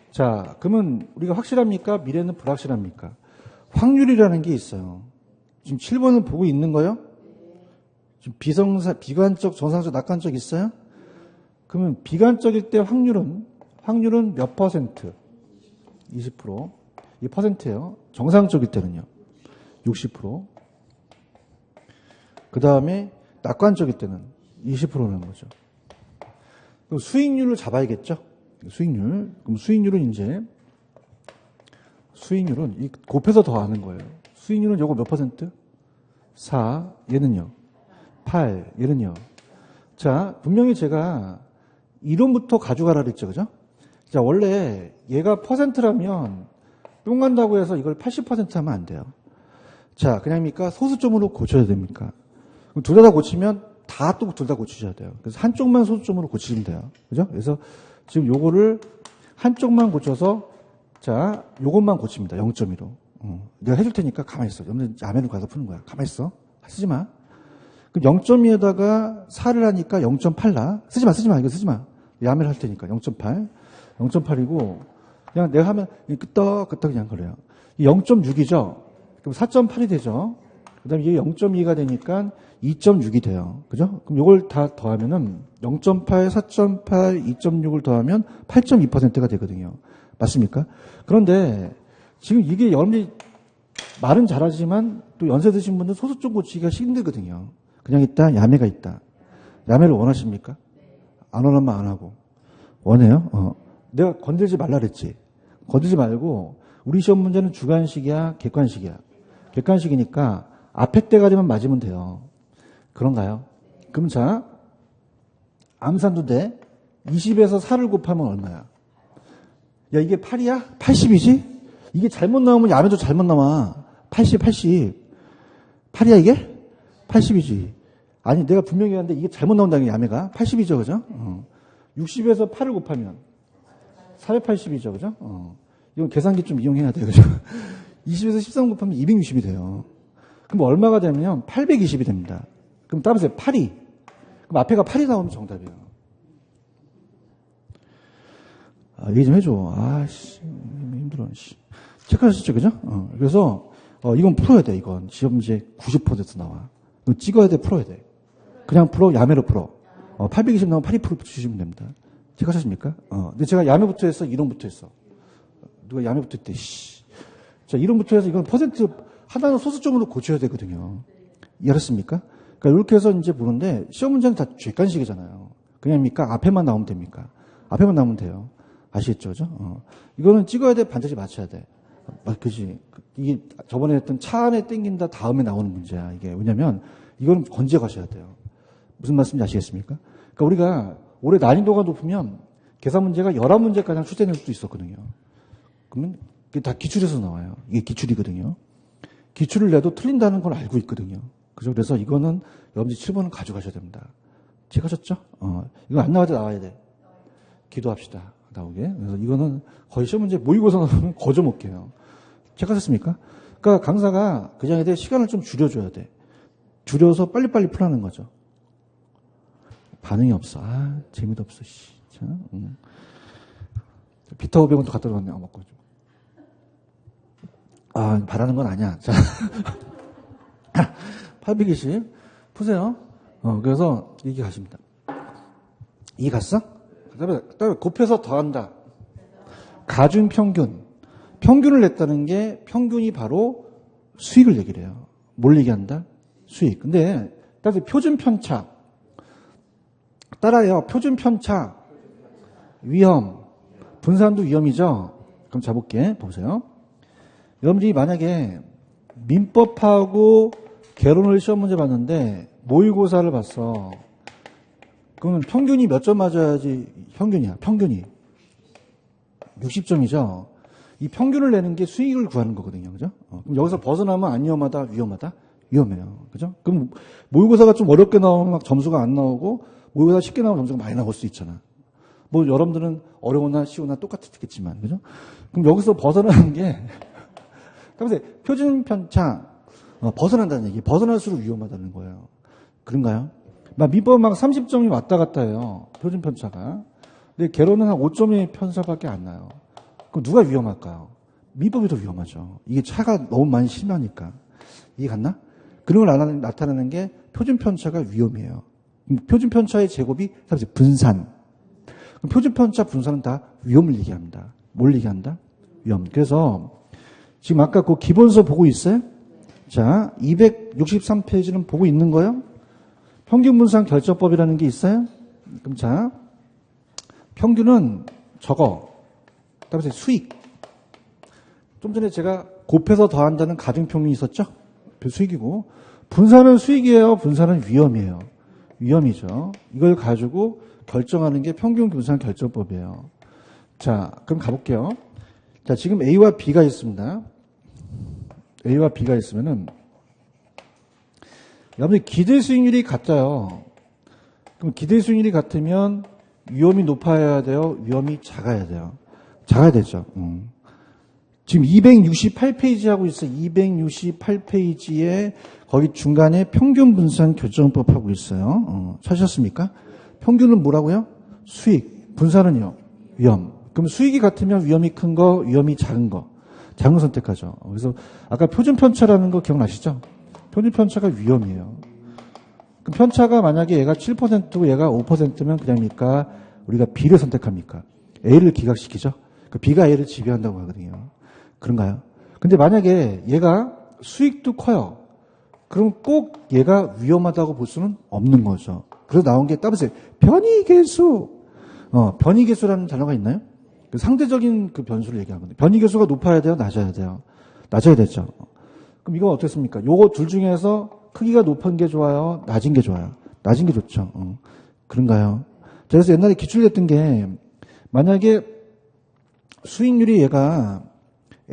A: 자, 그러면 우리가 확실합니까? 미래는 불확실합니까? 확률이라는 게 있어요. 지금 7번을 보고 있는 거요? 지금 비관적, 정상적, 낙관적 있어요? 그러면 비관적일 때 확률은 몇 퍼센트? 20%. 이 퍼센트예요. 정상적일 때는요. 60%. 그 다음에 낙관적일 때는 20%라는 거죠. 그럼 수익률을 잡아야겠죠? 수익률. 그럼 수익률은 이 곱해서 더하는 거예요. 수익률은 요거 몇 퍼센트? 4. 얘는요? 8. 얘는요? 자, 분명히 제가 이론부터 가져가라 그랬죠. 그죠? 자, 원래 얘가 퍼센트라면 뿅 간다고 해서 이걸 80% 하면 안 돼요. 자, 그냥입니까? 소수점으로 고쳐야 됩니까? 그럼 둘 다 고치면 둘 다 고치셔야 돼요. 그래서 한쪽만 소수점으로 고치시면 돼요. 그죠? 그래서 지금 요거를 한쪽만 고쳐서 자, 요것만 고칩니다. 0.2로. 내가 해줄 테니까 가만히 있어. 야매로 가서 푸는 거야. 가만히 있어. 쓰지 마. 그럼 0.2에다가 4를 하니까 0.8나. 쓰지 마. 이거 쓰지 마. 야매를 할 테니까 0.8. 0.8이고 그냥 내가 하면 끄떡 그냥 그래요. 0.6이죠. 그럼 4.8이 되죠. 그 다음에 이게 0.2가 되니까 2.6이 돼요. 그죠? 그럼 이걸 다 더하면은 0.8, 4.8, 2.6을 더하면 8.2%가 되거든요. 맞습니까? 그런데 지금 이게 여러분이 말은 잘하지만 또 연세 드신 분들 소수점 고치기가 힘들거든요. 그냥 있다, 야매가 있다. 야매를 원하십니까? 안 원하면 안 하고. 원해요? 내가 건들지 말라 그랬지. 건들지 말고, 우리 시험 문제는 주관식이야, 객관식이야. 객관식이니까 앞에 때까지만 맞으면 돼요. 그런가요? 그럼 자, 암산도 돼. 20에서 4를 곱하면 얼마야? 야, 이게 8이야? 80이지? 이게 잘못 나오면 야매도 잘못 나와. 80. 8이야, 이게? 80이지. 아니, 내가 분명히 했는데 이게 잘못 나온다는 게 야매가. 80이죠, 그죠? 60에서 8을 곱하면 480이죠, 그죠? 이건 계산기 좀 이용해야 돼요, 그죠? 20에서 13 곱하면 260이 돼요. 그럼 얼마가 되면 820이 됩니다. 그럼 따라서 8이. 그럼 앞에가 8이 나오면 정답이에요. 얘기 좀 해줘. 아씨, 힘들어. 체크하셨죠, 그죠? 그래서, 이건 풀어야 돼, 이건. 시험 문제 90% 나와. 이거 찍어야 돼, 풀어야 돼. 그냥 풀어, 야매로 풀어. 820 나오면 8% 주시면 됩니다. 체크하셨습니까? 근데 제가 야매부터 했어, 이론부터 했어. 누가 야매부터 했대, 자, 이론부터 해서 이건 퍼센트, 하나는 소수점으로 고쳐야 되거든요. 이해하셨습니까? 그러니까 이렇게 해서 이제 보는데, 시험 문제는 다 객관식이잖아요. 그냥입니까? 앞에만 나오면 됩니까? 앞에만 나오면 돼요. 아시겠죠? 그죠? 이거는 찍어야 돼, 반드시 맞춰야 돼. 그지? 이게 저번에 했던 차 안에 땡긴다 다음에 나오는 문제야. 이게. 왜냐면, 이거는 건져 가셔야 돼요. 무슨 말씀인지 아시겠습니까? 그러니까 우리가 올해 난이도가 높으면 계산 문제가 11문제까지 출제될 수도 있었거든요. 그러면 그게 다 기출에서 나와요. 이게 기출이거든요. 기출을 내도 틀린다는 걸 알고 있거든요. 그죠? 그래서 이거는 여러분들 7번은 가져가셔야 됩니다. 체크하셨죠? 이거 안 나와도 나와야 돼. 기도합시다. 나오게. 그래서 이거는 거의 시험 문제 모의고사 나오면 거저 먹게요. 체크하셨습니까? 그러니까 강사가 그 장에 대해 시간을 좀 줄여줘야 돼. 줄여서 빨리빨리 풀라는 거죠. 반응이 없어. 재미도 없어. 자, 비타 500원 더 갖다 줬네. 먹고 좀. 바라는 건 아니야. 자, 820 푸세요. 그래서 이게 가십니다. 이 갔어? 그다음에 곱해서 더한다. 가중 평균. 평균을 냈다는 게 평균이 바로 수익을 얘기를 해요. 뭘 얘기한다? 수익. 근데 따라서 표준 편차. 따라요. 표준 편차. 위험. 분산도 위험이죠. 그럼 잡을게. 보세요. 여러분들이 만약에 민법하고 개론을 시험 문제 봤는데 모의고사를 봤어. 그러면 평균이 몇 점 맞아야지 평균이야. 평균이 60점이죠. 이 평균을 내는 게 수익을 구하는 거거든요. 그죠? 그럼 여기서 벗어나면 안 위험하다, 위험하다? 위험해요. 그죠? 그럼 모의고사가 좀 어렵게 나오면 막 점수가 안 나오고 모의고사 쉽게 나오면 점수가 많이 나올 수 있잖아. 뭐 여러분들은 어려우나 쉬우나 똑같겠지만. 그죠? 그럼 여기서 벗어나는 게 그래서 표준 편차 벗어난다는 얘기. 벗어날수록 위험하다는 거예요. 그런가요? 민법 막 30점이 왔다 갔다 해요. 표준 편차가. 근데 개론은 한 5점의 편차밖에 안 나요. 그럼 누가 위험할까요? 민법이 더 위험하죠. 이게 차가 너무 많이 심하니까. 이해 갔나? 그런 걸 나타내는 게 표준 편차가 위험이에요. 표준 편차의 제곱이 분산. 그럼 표준 편차 분산은 다 위험을 얘기합니다. 뭘 얘기한다? 위험. 그래서 지금 아까 그 기본서 보고 있어요? 자, 263페이지는 보고 있는 거예요? 평균 분산 결정법이라는 게 있어요? 그럼 자, 평균은 저거. 그다음에 수익. 좀 전에 제가 곱해서 더한다는 가중평균이 있었죠? 수익이고. 분산은 수익이에요? 분산은 위험이에요? 위험이죠. 이걸 가지고 결정하는 게 평균 분산 결정법이에요. 자, 그럼 가볼게요. 자, 지금 A와 B가 있습니다. A와 B가 있으면은, 여러분들 기대 수익률이 같아요. 그럼 기대 수익률이 같으면 위험이 높아야 돼요? 위험이 작아야 돼요? 작아야 되죠. 지금 268페이지 하고 있어요. 268페이지에 거기 중간에 평균 분산 결정법 하고 있어요. 찾으셨습니까? 평균은 뭐라고요? 수익. 분산은요? 위험. 그럼 수익이 같으면 위험이 큰 거, 위험이 작은 거. 작은 거 선택하죠. 그래서 아까 표준 편차라는 거 기억나시죠? 표준 편차가 위험이에요. 그럼 편차가 만약에 얘가 7%고 얘가 5%면 그냥입니까? 우리가 B를 선택합니까? A를 기각시키죠? 그 B가 A를 지배한다고 하거든요. 그런가요? 근데 만약에 얘가 수익도 커요. 그럼 꼭 얘가 위험하다고 볼 수는 없는 거죠. 그래서 나온 게 따보세요. 변이계수. 변이계수라는 단어가 있나요? 그 상대적인 그 변수를 얘기한 건데. 변이계수가 높아야 돼요? 낮아야 돼요? 낮아야 되죠. 그럼 이건 어떻습니까? 요거 둘 중에서 크기가 높은 게 좋아요? 낮은 게 좋아요? 낮은 게 좋죠. 그런가요? 그래서 옛날에 기출됐던 게 만약에 수익률이 얘가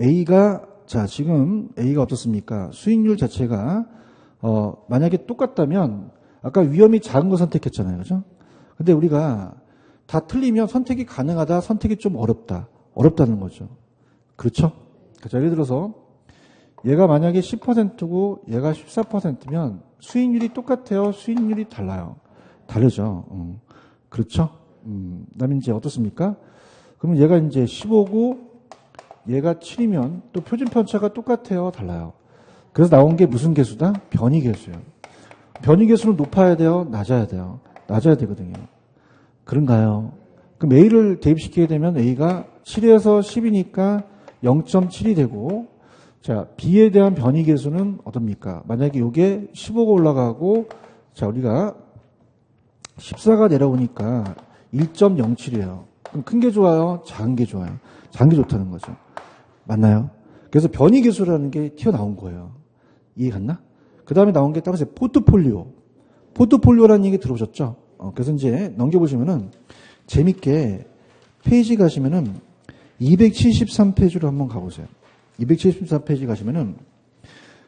A: A가 자 지금 A가 어떻습니까? 수익률 자체가 만약에 똑같다면 아까 위험이 작은 거 선택했잖아요. 그죠? 근데 우리가 다 틀리면 선택이 가능하다, 선택이 좀 어렵다. 어렵다는 거죠. 그렇죠? 자, 예를 들어서 얘가 만약에 10%고 얘가 14%면 수익률이 똑같아요? 수익률이 달라요? 다르죠. 그렇죠? 그다음에 이제 어떻습니까? 그러면 얘가 이제 15고 얘가 7이면 또 표준 편차가 똑같아요? 달라요? 그래서 나온 게 무슨 계수다? 변이계수예요. 변이계수는 높아야 돼요? 낮아야 돼요? 낮아야 되거든요. 그런가요? 그럼 A를 대입시키게 되면 A가 7에서 10이니까 0.7이 되고 자, B에 대한 변이계수는 어떻습니까? 만약에 이게 15가 올라가고 자, 우리가 14가 내려오니까 1.07이에요. 그럼 큰 게 좋아요? 작은 게 좋아요? 작은 게 좋다는 거죠. 맞나요? 그래서 변이계수라는 게 튀어나온 거예요. 이해 갔나? 그 다음에 나온 게 따라서 포트폴리오. 포트폴리오라는 얘기 들어보셨죠? 그래서 이제 넘겨보시면은 재밌게 페이지 가시면은 273페이지로 한번 가보세요. 273페이지 가시면은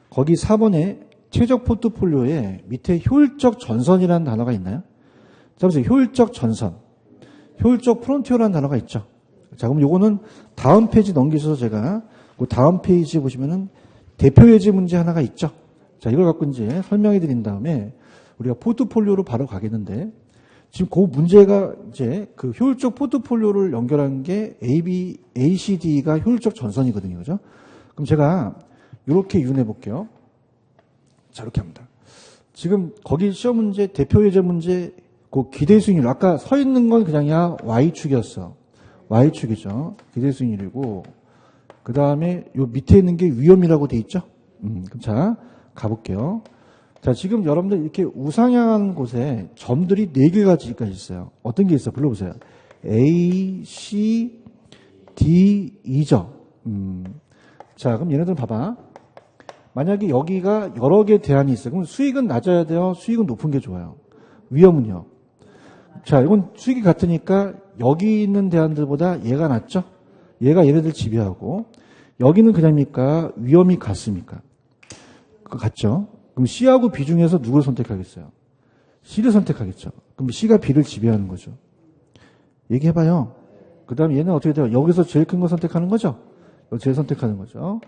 A: 거기 4번에 최적 포트폴리오에 밑에 효율적 전선이라는 단어가 있나요? 자, 보세요. 효율적 전선. 효율적 프론티어라는 단어가 있죠. 자, 그럼 요거는 다음 페이지 넘기셔서 제가 그 다음 페이지 보시면은 대표 예제 문제 하나가 있죠. 자, 이걸 갖고 이제 설명해 드린 다음에 우리가 포트폴리오로 바로 가겠는데 지금 그 문제가 이제 그 효율적 포트폴리오를 연결한 게 ACD가 효율적 전선이거든요. 그죠? 그럼 제가 이렇게 이용해 볼게요. 자, 이렇게 합니다. 지금 거기 시험 문제, 대표 예제 문제, 그 기대 수익률, 아까 서 있는 건 그냥이야 Y축이었어. Y축이죠. 기대 수익률이고, 그 다음에 요 밑에 있는 게 위험이라고 돼 있죠? 그럼 자, 가볼게요. 자, 지금 여러분들 이렇게 우상향한 곳에 점들이 4개가 있어요. 어떤 게 있어요? 불러보세요. A, C, D, E죠. 자, 그럼 얘네들 봐봐. 만약에 여기가 여러 개 대안이 있어요. 그럼 수익은 낮아야 돼요? 수익은 높은 게 좋아요? 위험은요? 자, 이건 수익이 같으니까 여기 있는 대안들보다 얘가 낫죠? 얘가 얘네들 지배하고 여기는 그냥입니까? 위험이 같습니까? 같죠? 그럼 C하고 B 중에서 누굴 선택하겠어요? C를 선택하겠죠. 그럼 C가 B를 지배하는 거죠. 얘기해봐요. 그 다음에 얘는 어떻게 돼요? 여기서 제일 큰 거 선택하는 거죠? 제일 선택하는 거죠.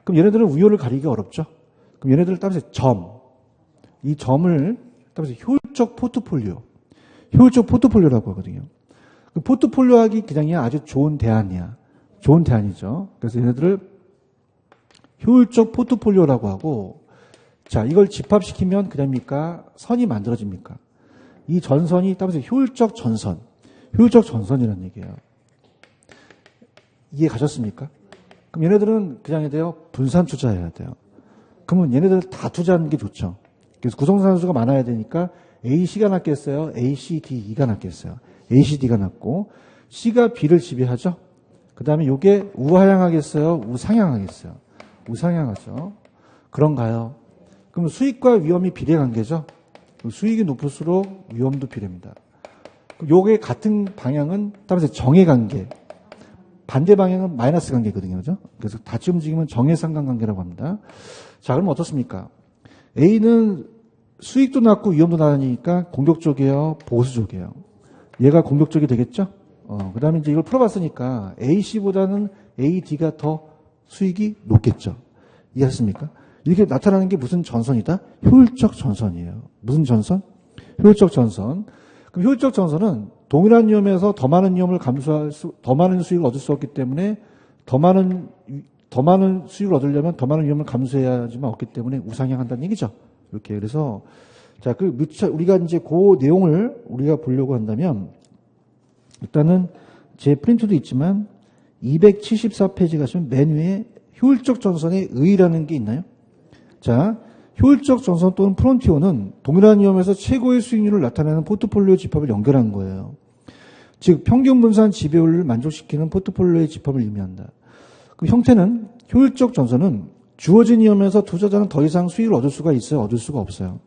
A: 그럼 얘네들은 우열을 가리기 어렵죠. 그럼 얘네들을 따라서 이 점을 따라서 효율적 포트폴리오. 효율적 포트폴리오라고 하거든요. 그 포트폴리오 하기 그냥이 아주 좋은 대안이야. 좋은 대안이죠. 그래서 얘네들을 효율적 포트폴리오라고 하고, 자, 이걸 집합시키면 그냥입니까? 선이 만들어집니까? 이 전선이 따라서 효율적 전선. 효율적 전선이라는 얘기예요. 이해 가셨습니까? 그럼 얘네들은 그냥 해야 돼요? 분산 투자해야 돼요. 그러면 얘네들 다 투자하는 게 좋죠. 그래서 구성산수가 많아야 되니까 AC가 낫겠어요? ACDE가 낫겠어요? ACD가 낫고 C가 B를 지배하죠? 그 다음에 이게 우하향하겠어요? 우상향하겠어요? 우상향하죠. 그런가요? 그럼 수익과 위험이 비례관계죠? 수익이 높을수록 위험도 비례입니다. 요게 같은 방향은 따라서 정해관계. 반대 방향은 마이너스 관계거든요. 그죠? 그래서 같이 움직이면 정해상관관계라고 합니다. 자, 그럼 어떻습니까? A는 수익도 낮고 위험도 낮으니까 공격적이에요? 보수적이에요? 얘가 공격적이 되겠죠? 그 다음에 이제 이걸 풀어봤으니까 AC보다는 AD가 더 수익이 높겠죠? 이해하십니까? 이렇게 나타나는 게 무슨 전선이다? 효율적 전선이에요. 무슨 전선? 효율적 전선. 그럼 효율적 전선은 동일한 위험에서 더 많은 위험을 더 많은 수익을 얻을 수 없기 때문에 더 많은 수익을 얻으려면 더 많은 위험을 감수해야지만 없기 때문에 우상향한다는 얘기죠. 이렇게. 그래서, 자, 우리가 이제 그 내용을 우리가 보려고 한다면, 일단은 제 프린트도 있지만, 274페이지 가시면 맨 위에 효율적 전선의 의의라는 게 있나요? 자, 효율적 전선 또는 프론티어는 동일한 위험에서 최고의 수익률을 나타내는 포트폴리오 집합을 연결한 거예요. 즉 평균 분산 지배율을 만족시키는 포트폴리오의 집합을 의미한다. 그 형태는 효율적 전선은 주어진 위험에서 투자자는 더 이상 수익을 얻을 수가 있어요? 얻을 수가 없어요?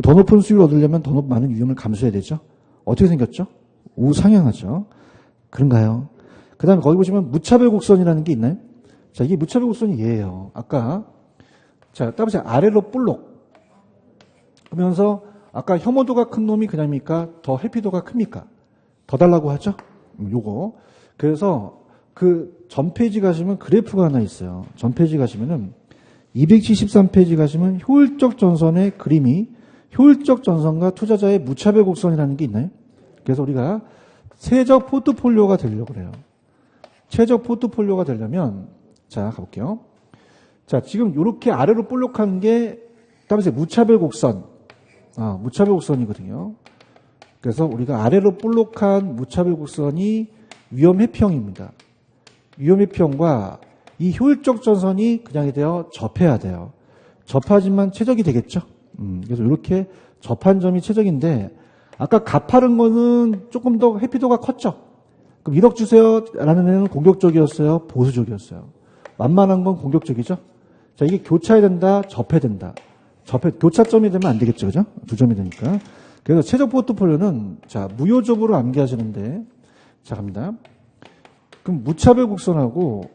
A: 더 높은 수익을 얻으려면 더 많은 위험을 감수해야 되죠? 어떻게 생겼죠? 우상향하죠. 그런가요? 그 다음에 거기 보시면 무차별 곡선이라는 게 있나요? 자, 이게 무차별 곡선이 얘예요. 아까, 자, 따보세요. 아래로 볼록. 그러면서 아까 혐오도가 큰 놈이 그냥입니까? 더 해피도가 큽니까? 더 달라고 하죠? 요거. 그래서 그 전 페이지 가시면 그래프가 하나 있어요. 전 페이지 가시면은 273페이지 가시면 효율적 전선의 그림이 효율적 전선과 투자자의 무차별 곡선이라는 게 있나요? 그래서 우리가 최적 포트폴리오가 되려고 그래요. 최적 포트폴리오가 되려면 자 가볼게요. 자 지금 이렇게 아래로 볼록한 게 따라서 무차별 곡선, 무차별 곡선이거든요. 그래서 우리가 아래로 볼록한 무차별 곡선이 위험 회피형입니다. 위험 회피형과 이 효율적 전선이 그냥 되어 접해야 돼요. 접하지만 최적이 되겠죠. 그래서 이렇게 접한 점이 최적인데 아까 가파른 거는 조금 더 회피도가 컸죠. 그럼 1억 주세요 라는 애는 공격적이었어요? 보수적이었어요? 만만한 건 공격적이죠. 자 이게 교차해야 된다, 접해야 된다. 교차점이 되면 안 되겠죠. 그죠? 두 점이 되니까. 그래서 최적 포트폴리오는 자 무효적으로 암기하시는데 자 갑니다. 그럼 무차별 곡선하고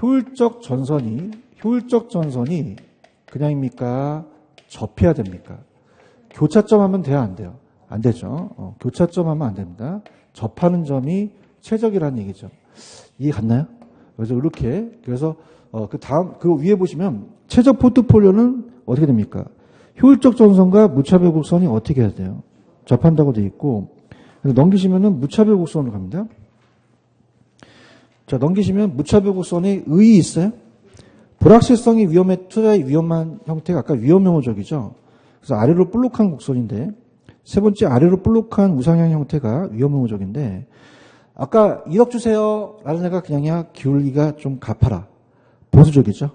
A: 효율적 전선이 그냥입니까? 접해야 됩니까? 교차점 하면 돼요, 안 돼요? 안 되죠. 교차점 하면 안 됩니다. 접하는 점이 최적이라는 얘기죠. 이해 갔나요? 그래서 이렇게, 그래서, 그 위에 보시면 최적 포트폴리오는 어떻게 됩니까? 효율적 전선과 무차별 곡선이 어떻게 해야 돼요? 접한다고 되어 있고, 그래서 넘기시면은 무차별 곡선으로 갑니다. 자, 넘기시면 무차별 곡선에 의의 있어요? 불확실성이 투자의 위험한 형태가 아까 위험혐오적이죠. 그래서 아래로 볼록한 곡선인데, 세 번째 아래로 볼록한 우상향 형태가 위험혐오적인데, 아까 1억 주세요 라는 애가 그냥이야 기울기가 좀 가파라. 보수적이죠.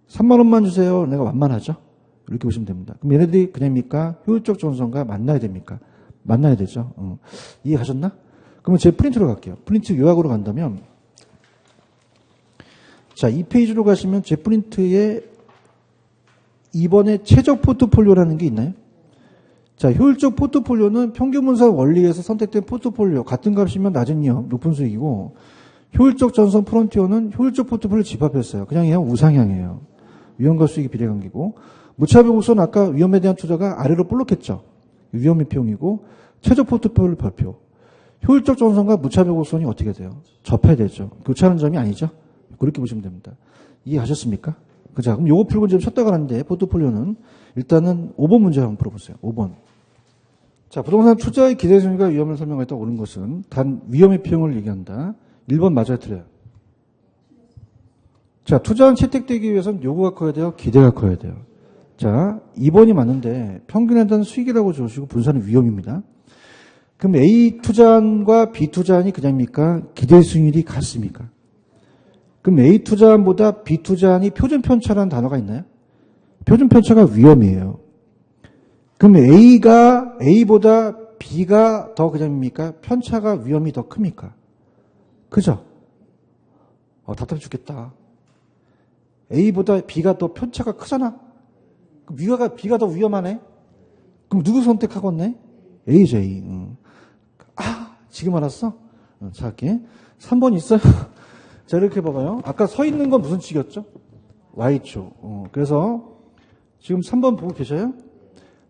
A: 3만 원만 주세요. 내가 완만하죠. 이렇게 보시면 됩니다. 그럼 얘네들이 그냥입니까? 효율적 전선과 만나야 됩니까? 만나야 되죠. 이해하셨나? 그러면 제 프린트로 갈게요. 프린트 요약으로 간다면 자, 이 페이지로 가시면 제 프린트에 2번에 최적 포트폴리오라는 게 있나요? 자, 효율적 포트폴리오는 평균 분산 원리에서 선택된 포트폴리오 같은 값이면 낮은 위험, 높은 수익이고 효율적 전선 프론티어는 효율적 포트폴리오 집합했어요. 그냥 우상향이에요. 위험과 수익이 비례관계고 무차별 곡선은 아까 위험에 대한 투자가 아래로 볼록했죠. 위험 회피형이고 최적 포트폴리오 발표. 효율적 전선과 무차별 곡선이 어떻게 돼요? 접해야 되죠. 교차하는 점이 아니죠. 그렇게 보시면 됩니다. 이해하셨습니까? 자, 그럼 요거 풀고 좀 쉬었다 가는데 포트폴리오는 일단은 5번 문제 한번 풀어보세요. 5번. 자, 부동산 투자의 기대순위가 위험을 설명하였다 옳은 것은 단 위험 회피형을 얘기한다. 1번 맞아요, 틀려요? 자, 투자는 채택되기 위해서는 요구가 커야 돼요? 기대가 커야 돼요? 자, 2번이 맞는데 평균에 대한 수익이라고 주시고 분산은 위험입니다. 그럼 A 투자안과 B 투자안이 그냥입니까? 기대 수익률이 같습니까? 그럼 A 투자안보다 B 투자안이 표준 편차라는 단어가 있나요? 표준 편차가 위험이에요. 그럼 A보다 B가 더 그냥입니까? 편차가 위험이 더 큽니까? 그죠? 답답해 죽겠다. A보다 B가 더 편차가 크잖아? 그럼 B가 더 위험하네? 그럼 누구 선택하겠네? A죠, A. 지금 알았어? 자, 할게. 3번 있어요? 자, 이렇게 봐봐요. 아까 서 있는 건 무슨 축이었죠? Y축. 그래서 지금 3번 보고 계셔요?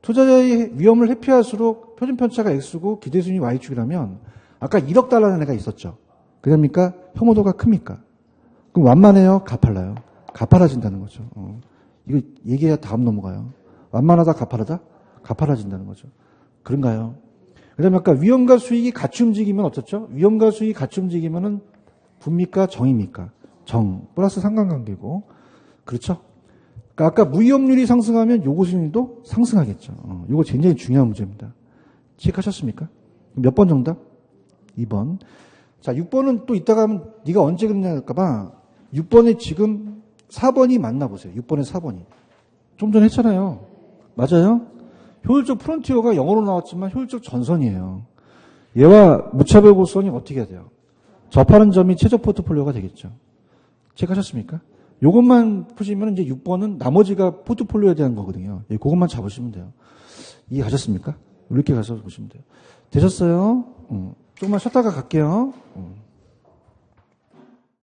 A: 투자자의 위험을 회피할수록 표준 편차가 X고 기대 수익이 Y축이라면 아까 1억 달러는 애가 있었죠. 그럽니까? 혐오도가 큽니까? 그럼 완만해요? 가팔라요? 가팔라진다는 거죠. 이거 얘기해야 다음 넘어가요. 완만하다, 가팔하다? 가팔라진다는 거죠. 그런가요? 그 다음에 아까 위험과 수익이 같이 움직이면 어떻죠? 위험과 수익이 같이 움직이면은 부입니까? 정입니까? 정. 플러스 상관관계고. 그렇죠? 그러니까 아까 무위험률이 상승하면 요구 수익률도 상승하겠죠. 요거 굉장히 중요한 문제입니다. 체크하셨습니까? 몇 번 정답? 2번. 자, 6번은 또 이따가 하면 네가 언제 그러냐 할까봐 6번에 지금 4번이 맞나 보세요. 6번에 4번이. 좀 전에 했잖아요. 맞아요? 효율적 프론티어가 영어로 나왔지만 효율적 전선이에요. 얘와 무차별 고선이 어떻게 해야 돼요? 접하는 점이 최저 포트폴리오가 되겠죠. 체크하셨습니까? 요것만 푸시면 이제 6번은 나머지가 포트폴리오에 대한 거거든요. 예, 그것만 잡으시면 돼요. 이해하셨습니까? 이렇게 가서 보시면 돼요. 되셨어요? 조금만 쉬었다가 갈게요.